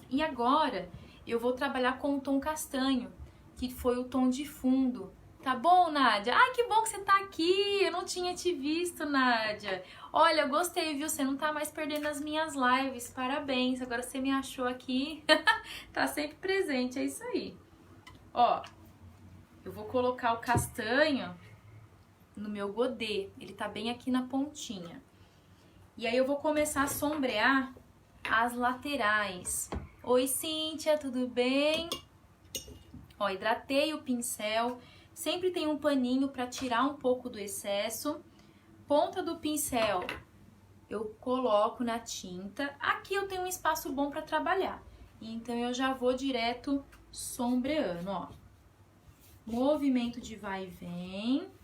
S1: E agora eu vou trabalhar com o tom castanho, que foi o tom de fundo. Tá bom, Nádia? Ai, que bom que você tá aqui. Eu não tinha te visto, Nádia. Olha, eu gostei, viu? Você não tá mais perdendo as minhas lives. Parabéns. Agora você me achou aqui. Tá sempre presente, é isso aí. Ó, eu vou colocar o castanho no meu godê, ele tá bem aqui na pontinha. E aí eu vou começar a sombrear as laterais. Oi, Cíntia, tudo bem? Ó, hidratei o pincel, sempre tem um paninho pra tirar um pouco do excesso. Ponta do pincel eu coloco na tinta. Aqui eu tenho um espaço bom pra trabalhar, então eu já vou direto sombreando, ó. Movimento de vai e vem.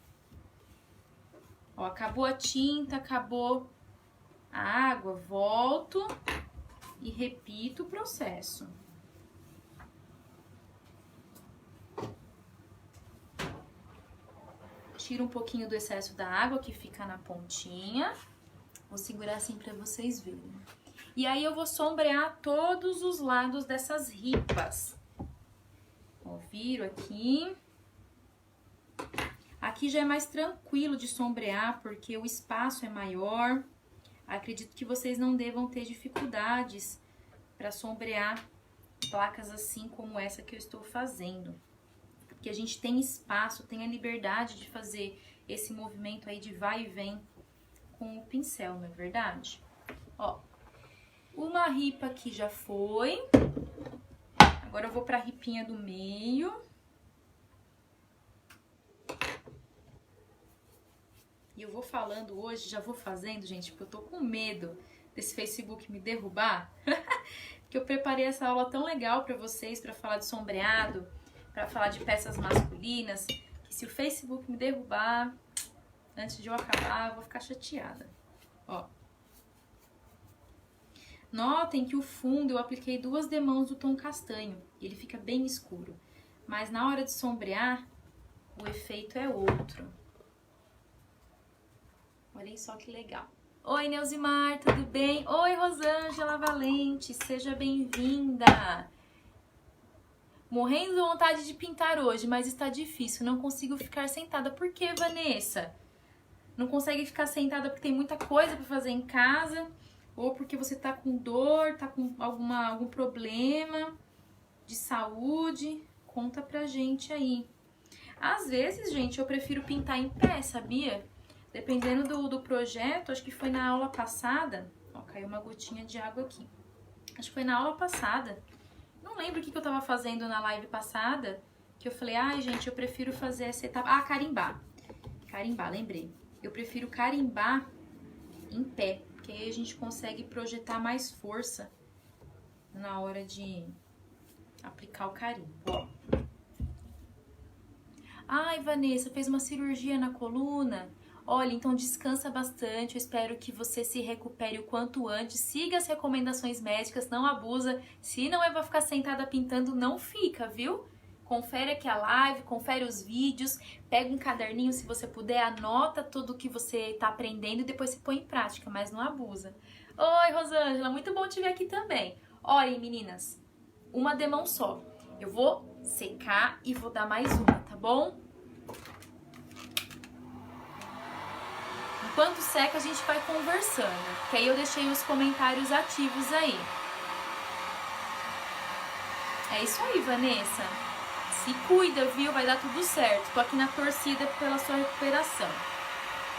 S1: Ó, acabou a tinta, acabou a água, volto e repito o processo. Tiro um pouquinho do excesso da água que fica na pontinha. Vou segurar assim pra vocês verem. E aí eu vou sombrear todos os lados dessas ripas. Ó, viro aqui. Aqui já é mais tranquilo de sombrear, porque o espaço é maior. Acredito que vocês não devam ter dificuldades para sombrear placas assim como essa que eu estou fazendo. Porque a gente tem espaço, tem a liberdade de fazer esse movimento aí de vai e vem com o pincel, não é verdade? Ó, uma ripa aqui já foi. Agora eu vou pra ripinha do meio. E eu vou falando hoje, já vou fazendo, gente, porque eu tô com medo desse Facebook me derrubar. Que eu preparei essa aula tão legal pra vocês, pra falar de sombreado, pra falar de peças masculinas, que se o Facebook me derrubar, antes de eu acabar, eu vou ficar chateada. Ó. Notem que o fundo eu apliquei 2 demãos do tom castanho, e ele fica bem escuro. Mas na hora de sombrear, o efeito é outro. Olhem só que legal. Oi, Neuzimar, tudo bem? Oi, Rosângela Valente, seja bem-vinda. Morrendo de vontade de pintar hoje, mas está difícil, não consigo ficar sentada. Por que, Vanessa? Não consegue ficar sentada porque tem muita coisa para fazer em casa? Ou porque você tá com dor, tá com algum problema de saúde? Conta pra gente aí. Às vezes, gente, eu prefiro pintar em pé, sabia? Dependendo do projeto, acho que foi na aula passada. Ó, caiu uma gotinha de água aqui. Acho que foi na aula passada. Não lembro o que eu tava fazendo na live passada. Que eu falei, ai, gente, eu prefiro fazer essa etapa. Ah, carimbar. Carimbar, lembrei. Eu prefiro carimbar em pé. Porque aí a gente consegue projetar mais força na hora de aplicar o carimbo. Ó. Ai, Vanessa, fez uma cirurgia na coluna? Olha, então descansa bastante, eu espero que você se recupere o quanto antes, siga as recomendações médicas, não abusa, se não é pra ficar sentada pintando, não fica, viu? Confere aqui a live, confere os vídeos, pega um caderninho se você puder, anota tudo o que você tá aprendendo e depois se põe em prática, mas não abusa. Oi, Rosângela, muito bom te ver aqui também. Olhem, meninas, uma demão só, eu vou secar e vou dar mais uma, tá bom? Enquanto seca, a gente vai conversando, porque aí eu deixei os comentários ativos aí. É isso aí, Vanessa. Se cuida, viu? Vai dar tudo certo. Tô aqui na torcida pela sua recuperação.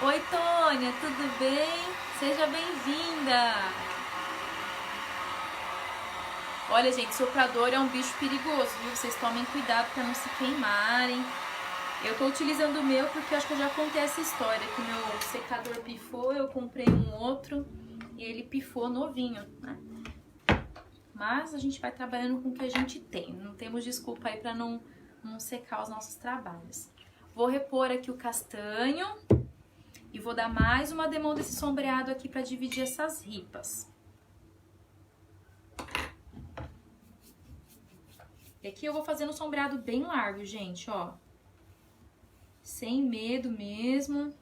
S1: Oi, Tônia, tudo bem? Seja bem-vinda. Olha, gente, soprador é um bicho perigoso, viu? Vocês tomem cuidado para não se queimarem. Eu tô utilizando o meu porque eu acho que eu já contei essa história, que meu secador pifou, eu comprei um outro e ele pifou novinho, né? Mas a gente vai trabalhando com o que a gente tem, não temos desculpa aí pra não secar os nossos trabalhos. Vou repor aqui o castanho e vou dar mais uma demão desse sombreado aqui pra dividir essas ripas. E aqui eu vou fazendo um sombreado bem largo, gente, ó. Sem medo mesmo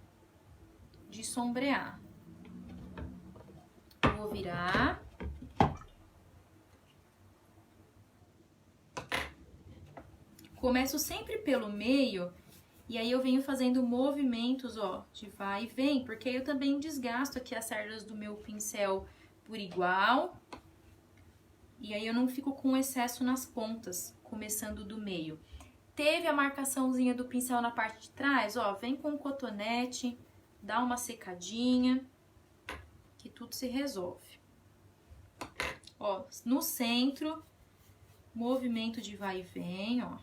S1: de sombrear. Eu vou virar. Começo sempre pelo meio e aí eu venho fazendo movimentos, ó, de vai e vem, porque eu também desgasto aqui as cerdas do meu pincel por igual. E aí eu não fico com excesso nas pontas, começando do meio. Teve a marcaçãozinha do pincel na parte de trás, ó, vem com o cotonete, dá uma secadinha, que tudo se resolve. Ó, no centro, movimento de vai e vem, ó.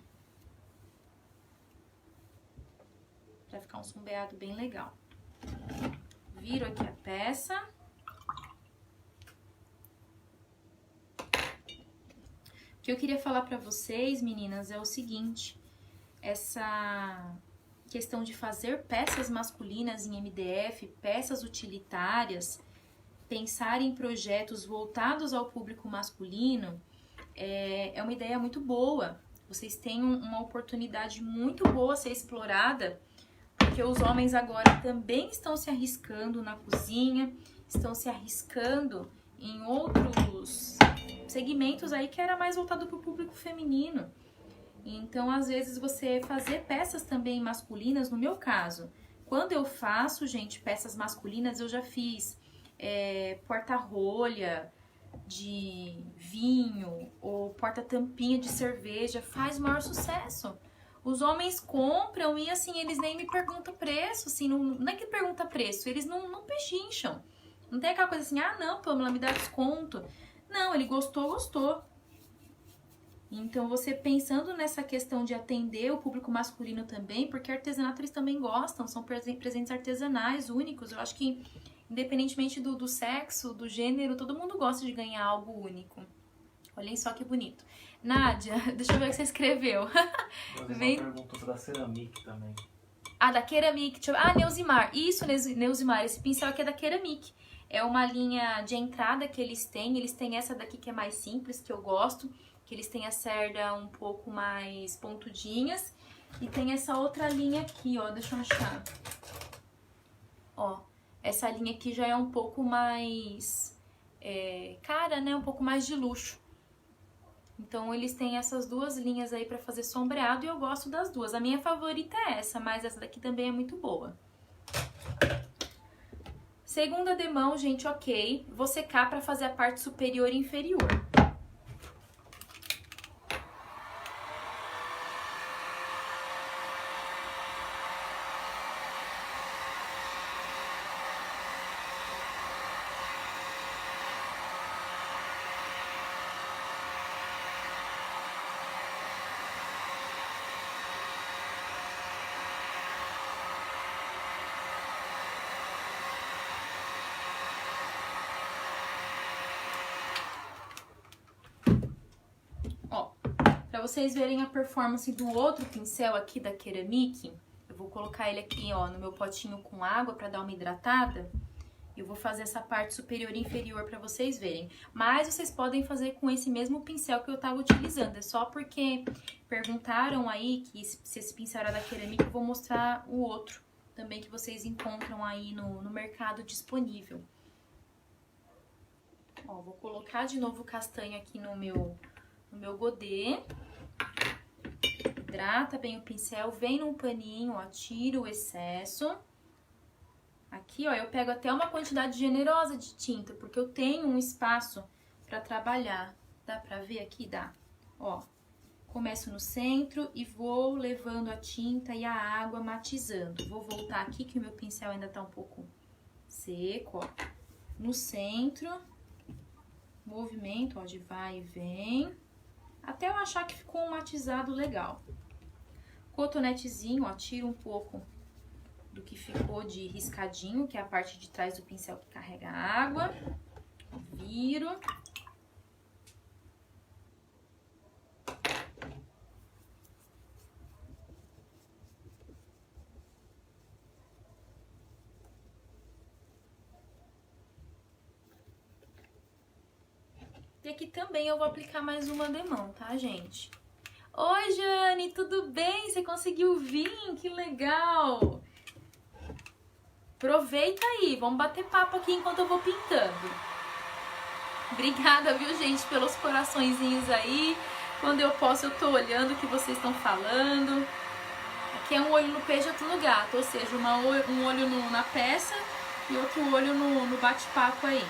S1: Pra ficar um sombreado bem legal. Viro aqui a peça. O que eu queria falar pra vocês, meninas, é o seguinte. Essa questão de fazer peças masculinas em MDF, peças utilitárias, pensar em projetos voltados ao público masculino, é uma ideia muito boa. Vocês têm uma oportunidade muito boa a ser explorada, porque os homens agora também estão se arriscando na cozinha, estão se arriscando em outros segmentos aí que era mais voltado para o público feminino. Então, às vezes, você fazer peças também masculinas, no meu caso, quando eu faço, gente, peças masculinas, eu já fiz porta-rolha, de vinho ou porta-tampinha de cerveja faz maior sucesso. Os homens compram e assim, eles nem me perguntam preço, assim, não é que pergunta preço, eles não pechincham. Não tem aquela coisa assim, ah não, Pamela, me dá desconto. Não, ele gostou, gostou. Então, você pensando nessa questão de atender o público masculino também, porque artesanato eles também gostam, são presentes artesanais, únicos. Eu acho que, independentemente do sexo, do gênero, todo mundo gosta de ganhar algo único. Olhem só que bonito. Nádia, deixa eu ver o que você escreveu.
S2: Vem uma pergunta da Ceramic também.
S1: Ah, da Keramic. Ah, Neusimar. Isso, Neusimar. Esse pincel aqui é da Keramic. É uma linha de entrada que eles têm. Eles têm essa daqui que é mais simples, que eu gosto. Que eles têm a cerda um pouco mais pontudinhas. E tem essa outra linha aqui, ó. Deixa eu achar. Ó, essa linha aqui já é um pouco mais cara, né? Um pouco mais de luxo. Então, eles têm essas duas linhas aí pra fazer sombreado e eu gosto das duas. A minha favorita é essa, mas essa daqui também é muito boa. Segunda demão, gente, ok. Vou secar pra fazer a parte superior e inferior. Pra vocês verem a performance do outro pincel aqui da Keramic, eu vou colocar ele aqui, ó, no meu potinho com água pra dar uma hidratada. Eu vou fazer essa parte superior e inferior pra vocês verem. Mas vocês podem fazer com esse mesmo pincel que eu tava utilizando. É só porque perguntaram aí que se esse pincel era da Keramic, eu vou mostrar o outro também que vocês encontram aí no mercado disponível. Ó, vou colocar de novo o castanho aqui no meu godê. Hidrata bem o pincel, vem num paninho, ó, tira o excesso. Aqui, ó, eu pego até uma quantidade generosa de tinta, porque eu tenho um espaço pra trabalhar. Dá pra ver aqui? Dá. Ó, começo no centro e vou levando a tinta e a água matizando. Vou voltar aqui que o meu pincel ainda tá um pouco seco, ó. No centro, movimento, ó, de vai e vem. Até eu achar que ficou um matizado legal. Cotonetezinho, ó, tiro um pouco do que ficou de riscadinho, que é a parte de trás do pincel que carrega a água. Viro. E aqui também eu vou aplicar mais uma demão, tá, gente? Oi, Jane, tudo bem? Você conseguiu vir? Que legal! Aproveita aí, vamos bater papo aqui enquanto eu vou pintando. Obrigada, viu, gente, pelos coraçõezinhos aí. Quando eu posso, eu tô olhando o que vocês estão falando. Aqui é um olho no peixe, outro no gato, ou seja, um olho na peça e outro olho no bate-papo aí.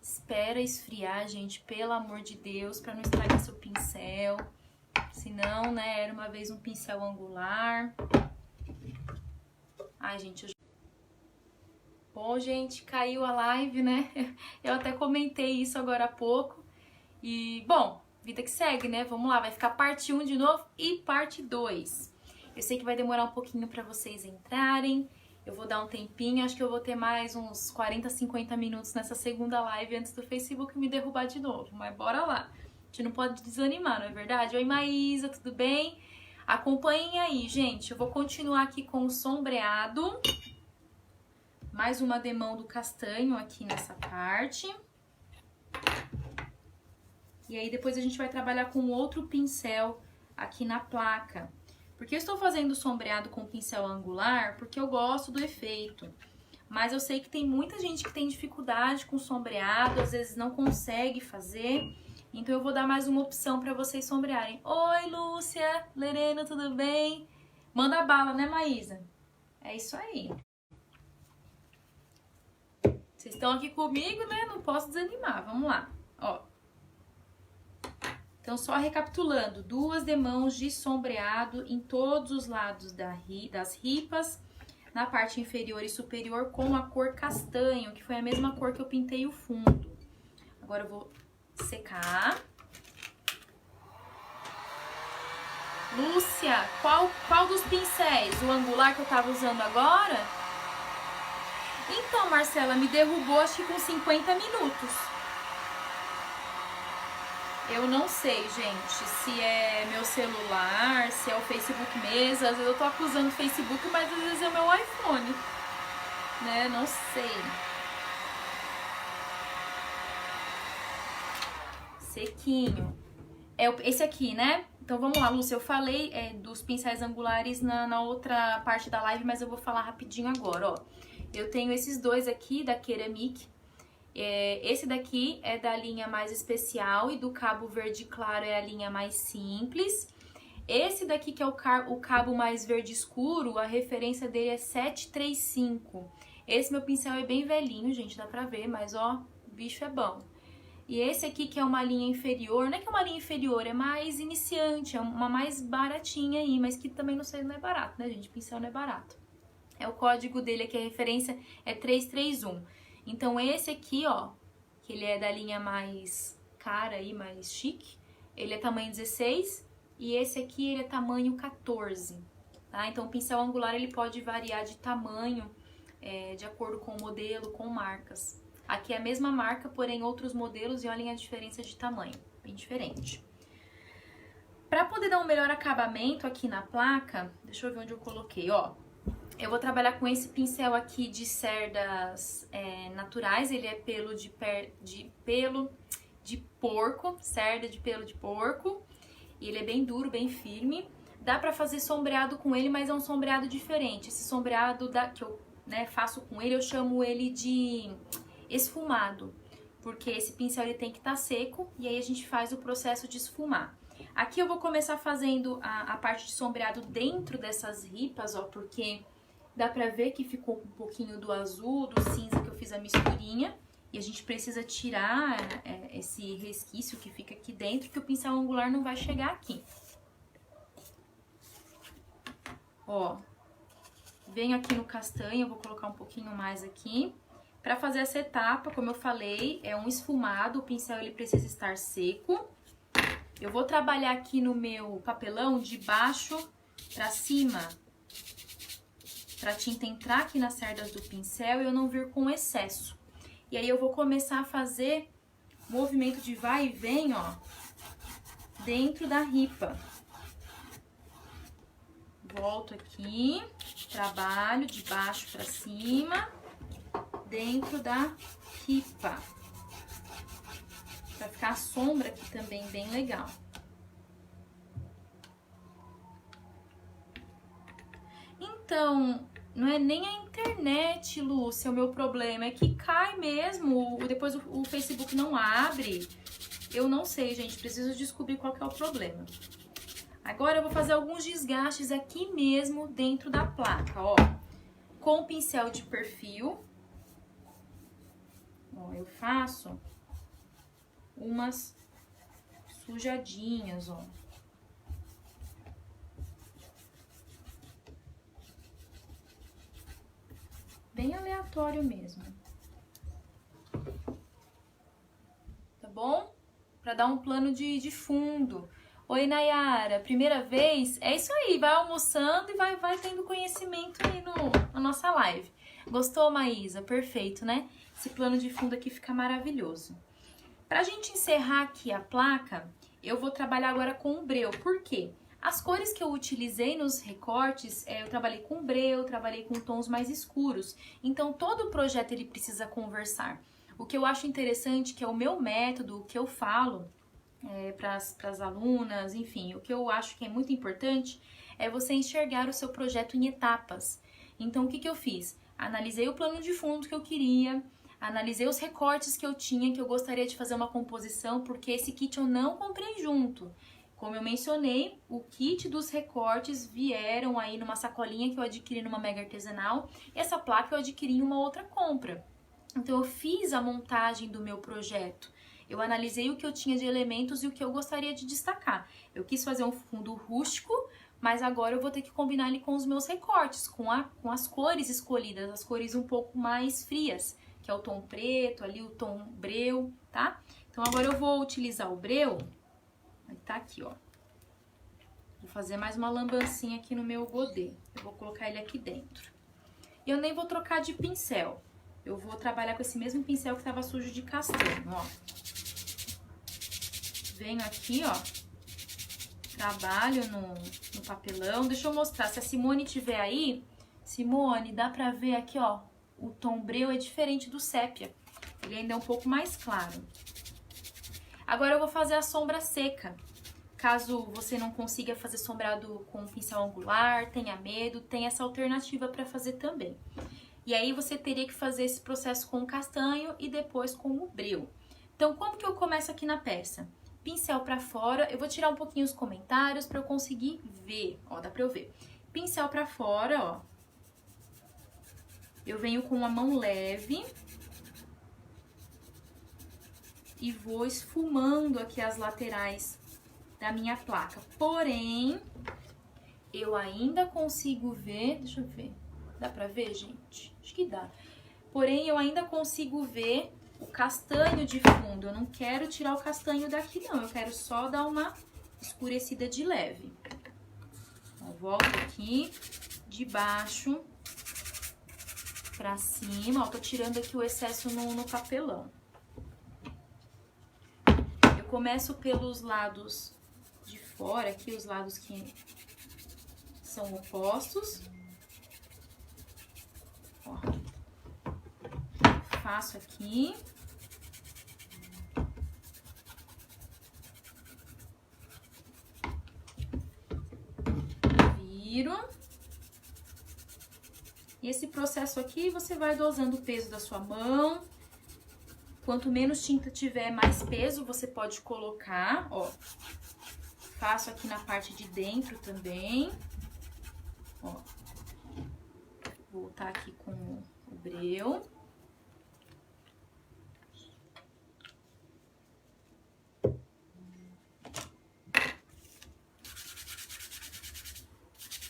S1: Espera esfriar, gente, pelo amor de Deus, pra não estragar seu pincel. Senão, né, era uma vez um pincel angular. Ai, gente, Bom, gente, caiu a live, né? Eu até comentei isso agora há pouco. E, bom, vida que segue, né? Vamos lá, vai ficar parte 1 de novo e parte 2. Eu sei que vai demorar um pouquinho pra vocês entrarem. Eu vou dar um tempinho, acho que eu vou ter mais uns 40, 50 minutos nessa segunda live antes do Facebook me derrubar de novo. Mas bora lá. A gente não pode desanimar, não é verdade? Oi, Maísa, tudo bem? Acompanhem aí, gente. Eu vou continuar aqui com o sombreado. Mais uma demão do castanho aqui nessa parte. E aí depois a gente vai trabalhar com outro pincel aqui na placa. Porque eu estou fazendo sombreado com pincel angular porque eu gosto do efeito. Mas eu sei que tem muita gente que tem dificuldade com sombreado, às vezes não consegue fazer. Então eu vou dar mais uma opção para vocês sombrearem. Oi, Lúcia, Lereno, tudo bem? Manda bala, né, Maísa? É isso aí. Vocês estão aqui comigo, né? Não posso desanimar. Vamos lá, ó. Então, só recapitulando, 2 demãos de sombreado em todos os lados das ripas, na parte inferior e superior, com a cor castanho, que foi a mesma cor que eu pintei o fundo. Agora eu vou secar. Lúcia, qual dos pincéis? O angular que eu tava usando agora? Então, Marcela, me derrubou acho que com 50 minutos. Eu não sei, gente, se é meu celular, se é o Facebook mesmo. Às vezes eu tô acusando o Facebook, mas às vezes é o meu iPhone, né? Não sei. Sequinho. É esse aqui, né? Então vamos lá, Lúcia. Eu falei dos pincéis angulares na outra parte da live, mas eu vou falar rapidinho agora, ó. Eu tenho esses 2 aqui da Ceramic. Esse daqui é da linha mais especial e do cabo verde claro é a linha mais simples. Esse daqui que é o cabo mais verde escuro, a referência dele é 735. Esse meu pincel é bem velhinho, gente, dá pra ver, mas ó, o bicho é bom. E esse aqui que é uma linha inferior, não é que é uma linha inferior, é mais iniciante, é uma mais baratinha aí, mas que também não é barato, né, gente? Pincel não é barato. O código dele aqui, a referência é 331. Então, esse aqui, ó, que ele é da linha mais cara aí, mais chique, ele é tamanho 16 e esse aqui ele é tamanho 14, tá? Então, o pincel angular ele pode variar de tamanho de acordo com o modelo, com marcas. Aqui é a mesma marca, porém outros modelos e olhem a diferença de tamanho, bem diferente. Para poder dar um melhor acabamento aqui na placa, deixa eu ver onde eu coloquei, ó. Eu vou trabalhar com esse pincel aqui de cerdas naturais, ele é pelo de porco, cerda de pelo de porco, e ele é bem duro, bem firme. Dá pra fazer sombreado com ele, mas é um sombreado diferente. Esse sombreado que eu faço com ele, eu chamo ele de esfumado, porque esse pincel ele tem que estar seco e aí a gente faz o processo de esfumar. Aqui eu vou começar fazendo a parte de sombreado dentro dessas ripas, ó, porque dá pra ver que ficou um pouquinho do azul, do cinza que eu fiz a misturinha. E a gente precisa tirar esse resquício que fica aqui dentro, que o pincel angular não vai chegar aqui. Ó, venho aqui no castanho, eu vou colocar um pouquinho mais aqui. Pra fazer essa etapa, como eu falei, é um esfumado, o pincel ele precisa estar seco. Eu vou trabalhar aqui no meu papelão de baixo pra cima, pra tinta entrar aqui nas cerdas do pincel e eu não vir com excesso. E aí eu vou começar a fazer movimento de vai e vem, ó, dentro da ripa. Volto aqui, trabalho de baixo pra cima, dentro da ripa. Pra ficar a sombra aqui também bem legal. Então, não é nem a internet, Lúcia, o meu problema. É que cai mesmo, depois o Facebook não abre. Eu não sei, gente, preciso descobrir qual que é o problema. Agora eu vou fazer alguns desgastes aqui mesmo dentro da placa, ó. Com o pincel de perfil. Ó, eu faço umas sujadinhas, ó. Bem aleatório mesmo. Tá bom? Pra dar um plano de fundo. Oi, Nayara, primeira vez? É isso aí, vai almoçando e vai tendo conhecimento aí na nossa live. Gostou, Maísa? Perfeito, né? Esse plano de fundo aqui fica maravilhoso. Pra gente encerrar aqui a placa, eu vou trabalhar agora com o breu. Por quê? As cores que eu utilizei nos recortes, eu trabalhei com breu, trabalhei com tons mais escuros. Então, todo o projeto ele precisa conversar. O que eu acho interessante, que é o meu método, o que eu falo para as alunas, enfim, o que eu acho que é muito importante é você enxergar o seu projeto em etapas. Então, o que eu fiz? Analisei o plano de fundo que eu queria, Analisei os recortes que eu tinha, que eu gostaria de fazer uma composição, porque esse kit eu não comprei junto. Como eu mencionei, o kit dos recortes vieram aí numa sacolinha que eu adquiri numa Mega Artesanal, e essa placa eu adquiri em uma outra compra. Então eu fiz a montagem do meu projeto. Eu analisei o que eu tinha de elementos e o que eu gostaria de destacar. Eu quis fazer um fundo rústico, mas agora eu vou ter que combinar ele com os meus recortes, com as cores escolhidas, as cores um pouco mais frias, que é o tom preto, ali o tom breu, tá? Então agora eu vou utilizar o breu, ele tá aqui, ó. Vou fazer mais uma lambancinha aqui no meu godê. Eu vou colocar ele aqui dentro. E eu nem vou trocar de pincel. Eu vou trabalhar com esse mesmo pincel que tava sujo de castanho, ó. Venho aqui, ó. Trabalho no papelão. Deixa eu mostrar. Se a Simone tiver aí, Simone, dá pra ver aqui, ó. O tom breu é diferente do sépia. Ele ainda é um pouco mais claro. Agora eu vou fazer a sombra seca. Caso você não consiga fazer sombreado com pincel angular, tenha medo, tem essa alternativa para fazer também. E aí você teria que fazer esse processo com o castanho e depois com o breu. Então, como que eu começo aqui na peça? Pincel para fora, eu vou tirar um pouquinho os comentários para eu conseguir ver, ó, dá para eu ver. Pincel para fora, ó. Eu venho com uma mão leve e vou esfumando aqui as laterais da minha placa. Porém, eu ainda consigo ver, deixa eu ver, dá pra ver, gente? Acho que dá. Porém, eu ainda consigo ver o castanho de fundo. Eu não quero tirar o castanho daqui, não. Eu quero só dar uma escurecida de leve. Então, volto aqui, de baixo pra cima. Ó, tô tirando aqui o excesso no papelão. Eu começo pelos lados de fora, aqui os lados que são opostos. Ó. Faço aqui. Viro. E esse processo aqui, você vai dosando o peso da sua mão. Quanto menos tinta tiver, mais peso você pode colocar, ó. Faço aqui na parte de dentro também, ó. Vou voltar aqui com o breu.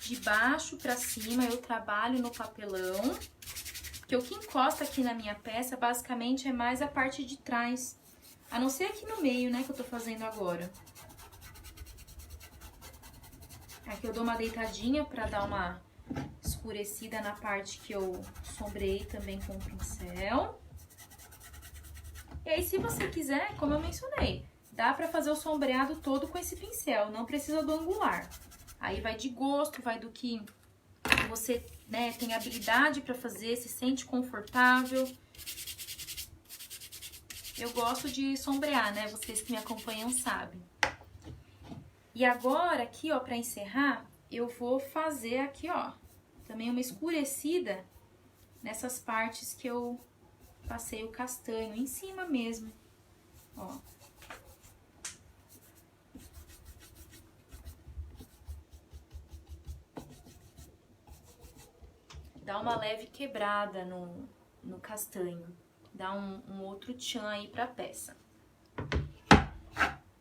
S1: De baixo pra cima eu trabalho no papelão, porque o que encosta aqui na minha peça basicamente é mais a parte de trás, a não ser aqui no meio, né, que eu tô fazendo agora. Aqui eu dou uma deitadinha pra dar uma escurecida na parte que eu sombrei também com o pincel. E aí, se você quiser, como eu mencionei, dá pra fazer o sombreado todo com esse pincel, não precisa do angular. Aí vai de gosto, vai do que você, né, tem habilidade pra fazer, se sente confortável. Eu gosto de sombrear, né? Vocês que me acompanham sabem. E agora, aqui, ó, pra encerrar, eu vou fazer aqui, ó, também uma escurecida nessas partes que eu passei o castanho, em cima mesmo, ó. Dá uma leve quebrada no castanho, dá um outro tchan aí pra peça.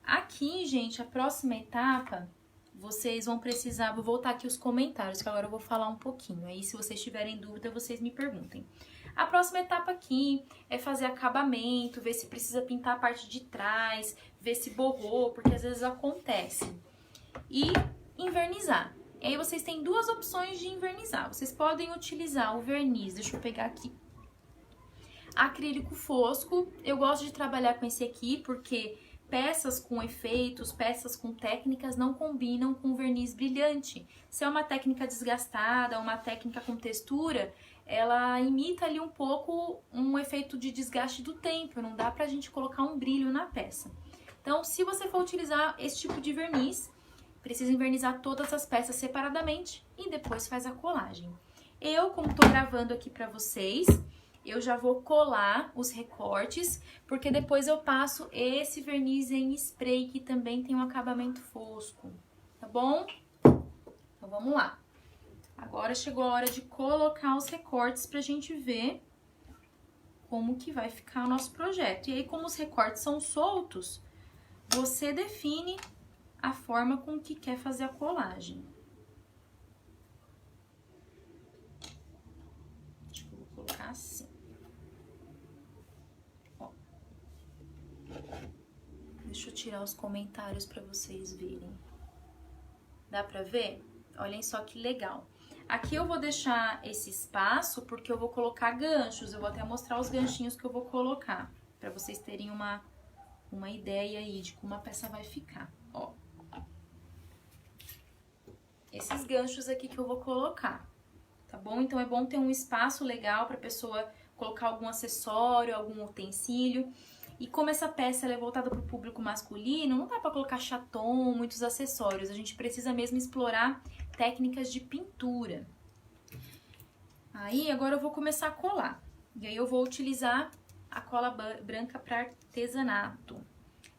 S1: Aqui, gente, a próxima etapa, vocês vão precisar... Vou voltar aqui os comentários, que agora eu vou falar um pouquinho. Aí, se vocês tiverem dúvida, vocês me perguntem. A próxima etapa aqui é fazer acabamento, ver se precisa pintar a parte de trás, ver se borrou, porque às vezes acontece. E invernizar. E aí, vocês têm duas opções de invernizar. Vocês podem utilizar o verniz, deixa eu pegar aqui. Acrílico fosco. Eu gosto de trabalhar com esse aqui, porque... peças com efeitos, peças com técnicas não combinam com verniz brilhante. Se é uma técnica desgastada, uma técnica com textura, ela imita ali um pouco um efeito de desgaste do tempo, não dá pra gente colocar um brilho na peça. Então, se você for utilizar esse tipo de verniz, precisa invernizar todas as peças separadamente e depois faz a colagem. Eu, como tô gravando aqui pra vocês, eu já vou colar os recortes, porque depois eu passo esse verniz em spray, que também tem um acabamento fosco, tá bom? Então, vamos lá. Agora chegou a hora de colocar os recortes pra gente ver como que vai ficar o nosso projeto. E aí, como os recortes são soltos, você define a forma com que quer fazer a colagem. Acho que eu vou colocar assim. Ó. Deixa eu tirar os comentários para vocês verem. Dá pra ver? Olhem só que legal. Aqui eu vou deixar esse espaço porque eu vou colocar ganchos. Eu vou até mostrar os ganchinhos que eu vou colocar, para vocês terem uma ideia aí de como a peça vai ficar, ó. Esses ganchos aqui que eu vou colocar, tá bom? Então é bom ter um espaço legal pra pessoa colocar algum acessório, algum utensílio. E como essa peça ela é voltada pro público masculino, não dá pra colocar chaton, muitos acessórios. A gente precisa mesmo explorar técnicas de pintura. Aí agora eu vou começar a colar. E aí eu vou utilizar a cola branca para artesanato.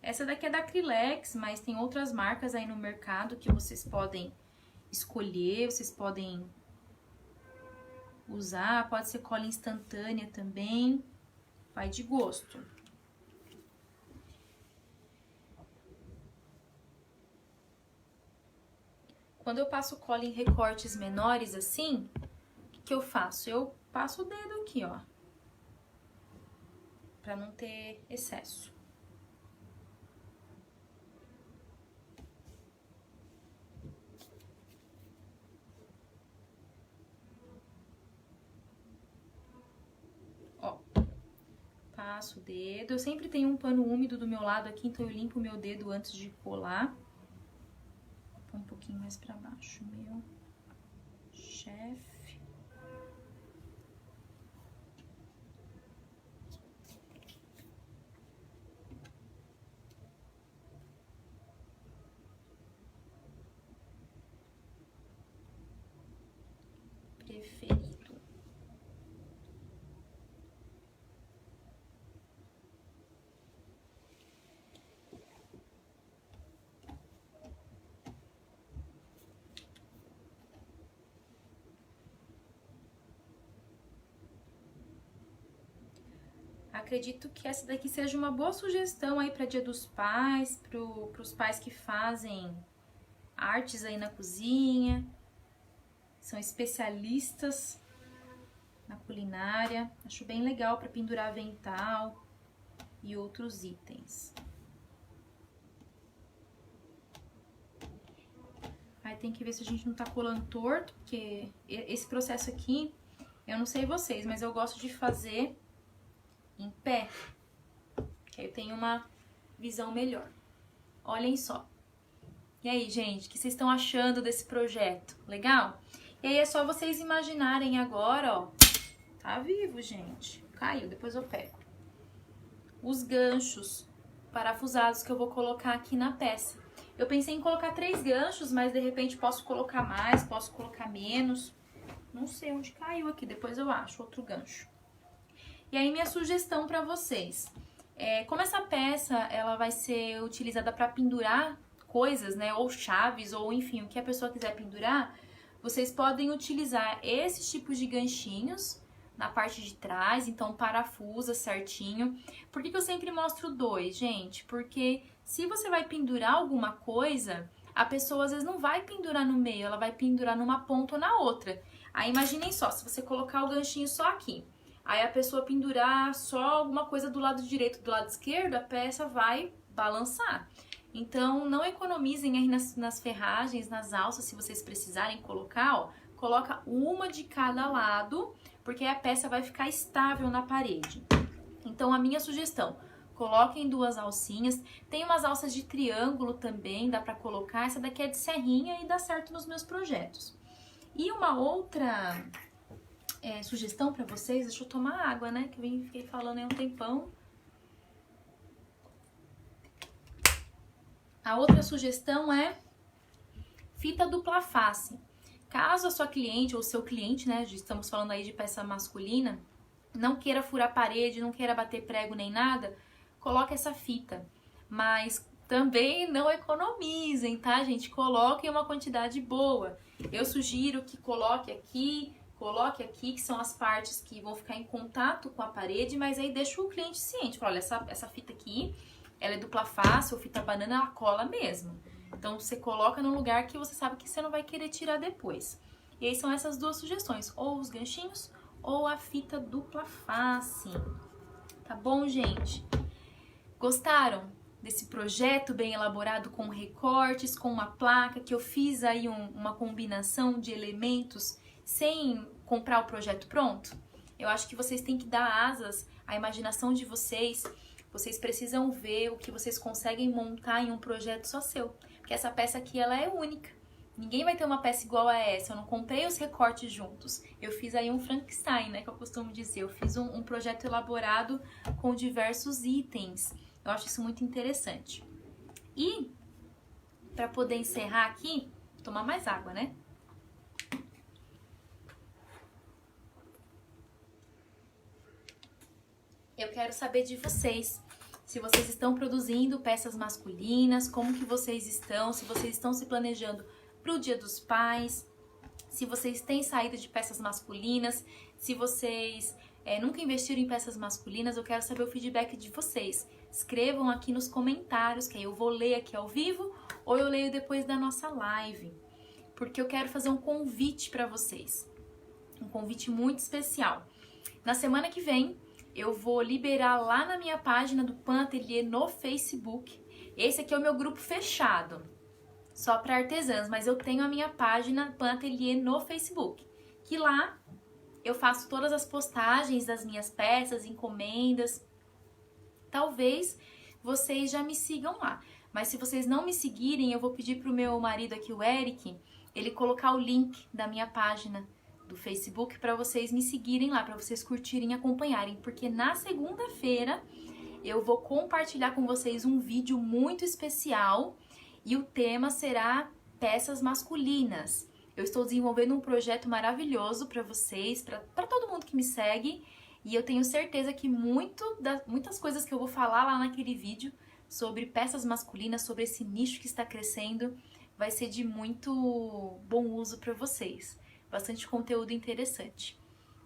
S1: Essa daqui é da Acrylex, mas tem outras marcas aí no mercado que vocês podem escolher, vocês podem usar, pode ser cola instantânea também, vai de gosto. Quando eu passo cola em recortes menores assim, o que eu faço? Eu passo o dedo aqui, ó, pra não ter excesso. Ó, passo o dedo. Eu sempre tenho um pano úmido do meu lado aqui, então eu limpo o meu dedo antes de colar. Um pouquinho mais pra baixo, meu chefe. Preferido. Acredito que essa daqui seja uma boa sugestão aí para Dia dos Pais, para os pais que fazem artes aí na cozinha, são especialistas na culinária. Acho bem legal para pendurar avental e outros itens. Aí tem que ver se a gente não tá colando torto, porque esse processo aqui, eu não sei vocês, mas eu gosto de fazer em pé, que aí eu tenho uma visão melhor. Olhem só. E aí, gente, o que vocês estão achando desse projeto? Legal? E aí é só vocês imaginarem agora, ó. Tá vivo, gente. Caiu, depois eu pego. Os ganchos parafusados que eu vou colocar aqui na peça. Eu pensei em colocar 3 ganchos, mas de repente posso colocar mais, posso colocar menos. Não sei onde caiu aqui, depois eu acho outro gancho. E aí minha sugestão para vocês, como essa peça ela vai ser utilizada para pendurar coisas, né, ou chaves, ou enfim, o que a pessoa quiser pendurar, vocês podem utilizar esses tipos de ganchinhos na parte de trás, então parafusa certinho. Por que eu sempre mostro 2, gente? Porque se você vai pendurar alguma coisa, a pessoa às vezes não vai pendurar no meio, ela vai pendurar numa ponta ou na outra. Aí imaginem só, se você colocar o ganchinho só aqui, aí a pessoa pendurar só alguma coisa do lado direito, do lado esquerdo, a peça vai balançar. Então, não economizem aí nas ferragens, nas alças, se vocês precisarem colocar, ó, coloca uma de cada lado, porque a peça vai ficar estável na parede. Então, a minha sugestão, coloquem 2 alcinhas. Tem umas alças de triângulo também, dá pra colocar. Essa daqui é de serrinha e dá certo nos meus projetos. E uma outra sugestão pra vocês, deixa eu tomar água, né, que eu fiquei falando aí um tempão. A outra sugestão é fita dupla face. Caso a sua cliente ou seu cliente, né, estamos falando aí de peça masculina, não queira furar parede, não queira bater prego nem nada, coloque essa fita. Mas também não economizem, tá, gente? Coloquem uma quantidade boa. Eu sugiro que coloque aqui, que são as partes que vão ficar em contato com a parede, mas aí deixa o cliente ciente. Olha, essa fita aqui, ela é dupla face ou fita banana, ela cola mesmo. Então, você coloca num lugar que você sabe que você não vai querer tirar depois. E aí são essas duas sugestões, ou os ganchinhos ou a fita dupla face. Tá bom, gente? Gostaram desse projeto bem elaborado com recortes, com uma placa, que eu fiz aí uma combinação de elementos sem comprar o projeto pronto? Eu acho que vocês têm que dar asas à imaginação de vocês. Vocês precisam ver o que vocês conseguem montar em um projeto só seu. Porque essa peça aqui, ela é única. Ninguém vai ter uma peça igual a essa. Eu não comprei os recortes juntos. Eu fiz aí um Frankenstein, né, que eu costumo dizer. Eu fiz um projeto elaborado com diversos itens. Eu acho isso muito interessante. E, para poder encerrar aqui, tomar mais água, né? Eu quero saber de vocês. Se vocês estão produzindo peças masculinas, como que vocês estão, se vocês estão se planejando para o Dia dos Pais, se vocês têm saído de peças masculinas, se vocês nunca investiram em peças masculinas, eu quero saber o feedback de vocês. Escrevam aqui nos comentários, que aí eu vou ler aqui ao vivo ou eu leio depois da nossa live. Porque eu quero fazer um convite para vocês. Um convite muito especial. Na semana que vem, eu vou liberar lá na minha página do Pan Atelier no Facebook. Esse aqui é o meu grupo fechado, só para artesãs, mas eu tenho a minha página Pan Atelier no Facebook, que lá eu faço todas as postagens das minhas peças, encomendas. Talvez vocês já me sigam lá, mas se vocês não me seguirem, eu vou pedir pro meu marido aqui, o Eric, ele colocar o link da minha página do Facebook para vocês me seguirem lá, para vocês curtirem e acompanharem, porque na segunda-feira eu vou compartilhar com vocês um vídeo muito especial e o tema será peças masculinas. Eu estou desenvolvendo um projeto maravilhoso para vocês, para todo mundo que me segue, e eu tenho certeza que muitas coisas que eu vou falar lá naquele vídeo sobre peças masculinas, sobre esse nicho que está crescendo, vai ser de muito bom uso para vocês. Bastante conteúdo interessante.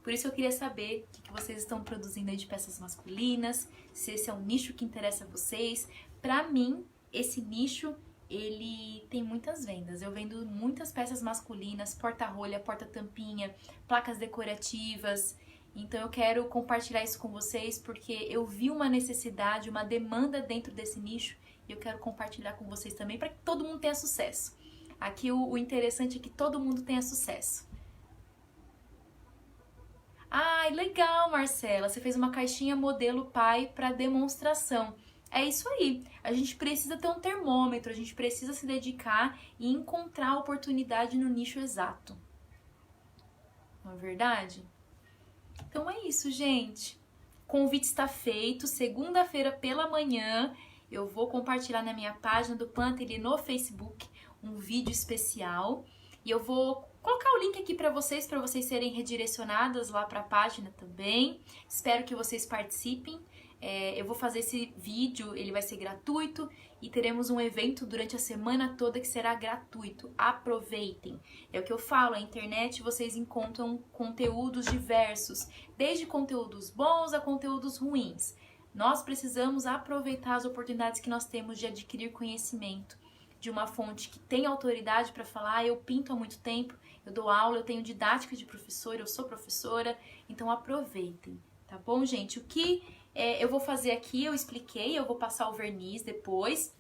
S1: Por isso eu queria saber o que vocês estão produzindo aí de peças masculinas, se esse é um nicho que interessa a vocês. Pra mim, esse nicho, ele tem muitas vendas. Eu vendo muitas peças masculinas, porta-rolha, porta-tampinha, placas decorativas. Então eu quero compartilhar isso com vocês porque eu vi uma necessidade, uma demanda dentro desse nicho e eu quero compartilhar com vocês também para que todo mundo tenha sucesso. Aqui o interessante é que todo mundo tenha sucesso. Ai, legal, Marcela, você fez uma caixinha modelo pai para demonstração. É isso aí, a gente precisa ter um termômetro, a gente precisa se dedicar e encontrar a oportunidade no nicho exato. Não é verdade? Então é isso, gente. O convite está feito, segunda-feira pela manhã eu vou compartilhar na minha página do Pan Atelier no Facebook um vídeo especial e eu vou colocar o link aqui para vocês serem redirecionadas lá para a página também. Espero que vocês participem. Eu vou fazer esse vídeo, ele vai ser gratuito e teremos um evento durante a semana toda que será gratuito. Aproveitem! É o que eu falo, na internet vocês encontram conteúdos diversos, desde conteúdos bons a conteúdos ruins. Nós precisamos aproveitar as oportunidades que nós temos de adquirir conhecimento de uma fonte que tem autoridade para falar. Eu pinto há muito tempo, eu dou aula, eu tenho didática de professora, eu sou professora, então aproveitem, tá bom, gente? O que eu vou fazer aqui, eu expliquei, eu vou passar o verniz depois,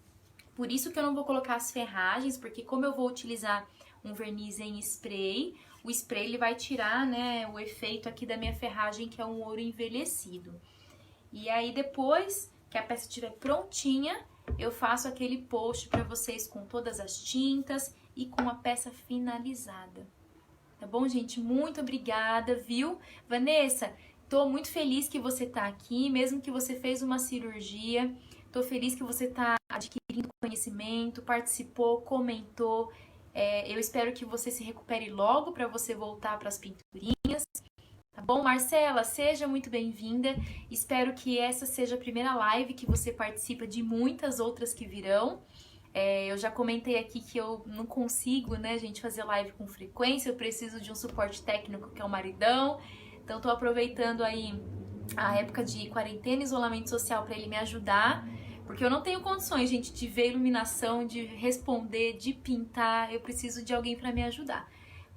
S1: por isso que eu não vou colocar as ferragens, porque como eu vou utilizar um verniz em spray, o spray ele vai tirar, né, o efeito aqui da minha ferragem, que é um ouro envelhecido. E aí depois que a peça estiver prontinha, eu faço aquele post para vocês com todas as tintas e com a peça finalizada. Tá bom, gente? Muito obrigada, viu? Vanessa, tô muito feliz que você tá aqui, mesmo que você fez uma cirurgia. Tô feliz que você tá adquirindo conhecimento, participou, comentou. Eu espero que você se recupere logo para você voltar para as pinturinhas. Tá bom? Marcela, seja muito bem-vinda. Espero que essa seja a primeira live que você participa de muitas outras que virão. Eu já comentei aqui que eu não consigo, né, gente, fazer live com frequência. Eu preciso de um suporte técnico, que é o maridão. Então, tô aproveitando aí a época de quarentena e isolamento social para ele me ajudar. Porque eu não tenho condições, gente, de ver iluminação, de responder, de pintar. Eu preciso de alguém para me ajudar.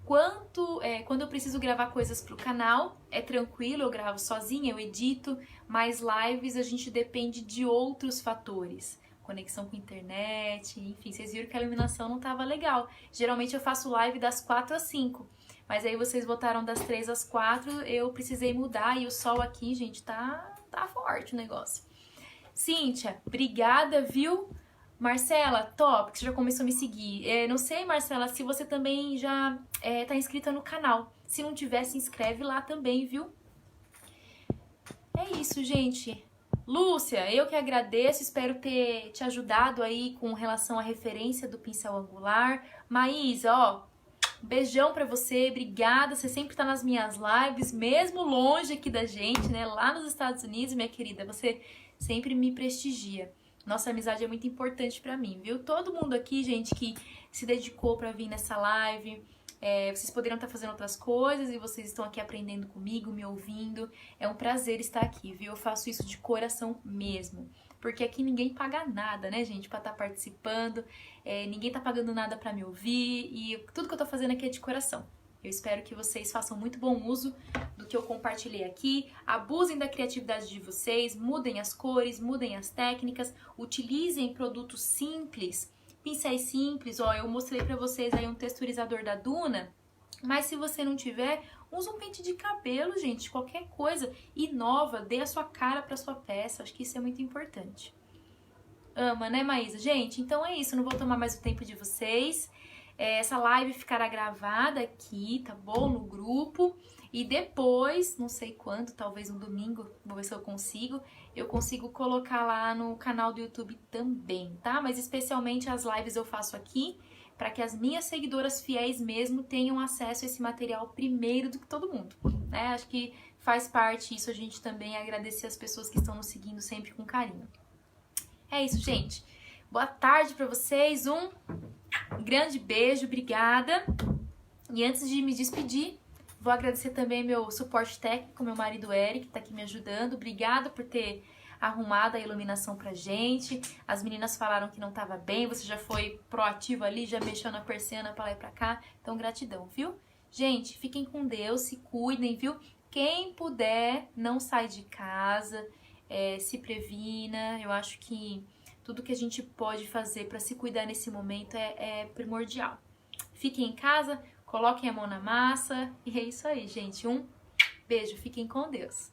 S1: Quando eu preciso gravar coisas pro canal, é tranquilo, eu gravo sozinha, eu edito, mas lives a gente depende de outros fatores. Conexão com internet, enfim, vocês viram que a iluminação não tava legal. Geralmente eu faço live das 4 às 5, mas aí vocês botaram das 3 às 4, eu precisei mudar e o sol aqui, gente, tá forte o negócio. Cíntia, obrigada, viu? Marcela, top, que você já começou a me seguir. Não sei, Marcela, se você também já tá inscrita no canal. Se não tiver, se inscreve lá também, viu? É isso, gente. Lúcia, eu que agradeço, espero ter te ajudado aí com relação à referência do pincel angular. Maísa, ó, beijão pra você, obrigada, você sempre tá nas minhas lives, mesmo longe aqui da gente, né, lá nos Estados Unidos, minha querida, você sempre me prestigia. Nossa amizade é muito importante pra mim, viu? Todo mundo aqui, gente, que se dedicou pra vir nessa live, vocês poderiam estar fazendo outras coisas e vocês estão aqui aprendendo comigo, me ouvindo. É um prazer estar aqui, viu? Eu faço isso de coração mesmo. Porque aqui ninguém paga nada, né, gente, pra estar participando. Ninguém tá pagando nada pra me ouvir e tudo que eu tô fazendo aqui é de coração. Eu espero que vocês façam muito bom uso do que eu compartilhei aqui, abusem da criatividade de vocês, mudem as cores, mudem as técnicas, utilizem produtos simples, pincéis simples. Ó, eu mostrei pra vocês aí um texturizador da Duna, mas se você não tiver, usa um pente de cabelo, gente, qualquer coisa, inova, dê a sua cara pra sua peça, acho que isso é muito importante. Ama, né, Maísa? Gente, então é isso, não vou tomar mais o tempo de vocês. Essa live ficará gravada aqui, tá bom? No grupo. E depois, não sei quando, talvez no domingo, vou ver se eu consigo colocar lá no canal do YouTube também, tá? Mas especialmente as lives eu faço aqui, para que as minhas seguidoras fiéis mesmo tenham acesso a esse material primeiro do que todo mundo, né? Acho que faz parte isso, a gente também agradecer as pessoas que estão nos seguindo sempre com carinho. É isso, gente. Boa tarde para vocês, um grande beijo, obrigada. E antes de me despedir, vou agradecer também meu suporte técnico, meu marido Eric, que tá aqui me ajudando. Obrigada por ter arrumado a iluminação pra gente. As meninas falaram que não tava bem, você já foi proativo ali, já mexeu na persiana pra lá e pra cá. Então, gratidão, viu? Gente, fiquem com Deus, se cuidem, viu? Quem puder, não sai de casa, se previna. Eu acho que tudo que a gente pode fazer para se cuidar nesse momento é primordial. Fiquem em casa, coloquem a mão na massa e é isso aí, gente. Um beijo, fiquem com Deus.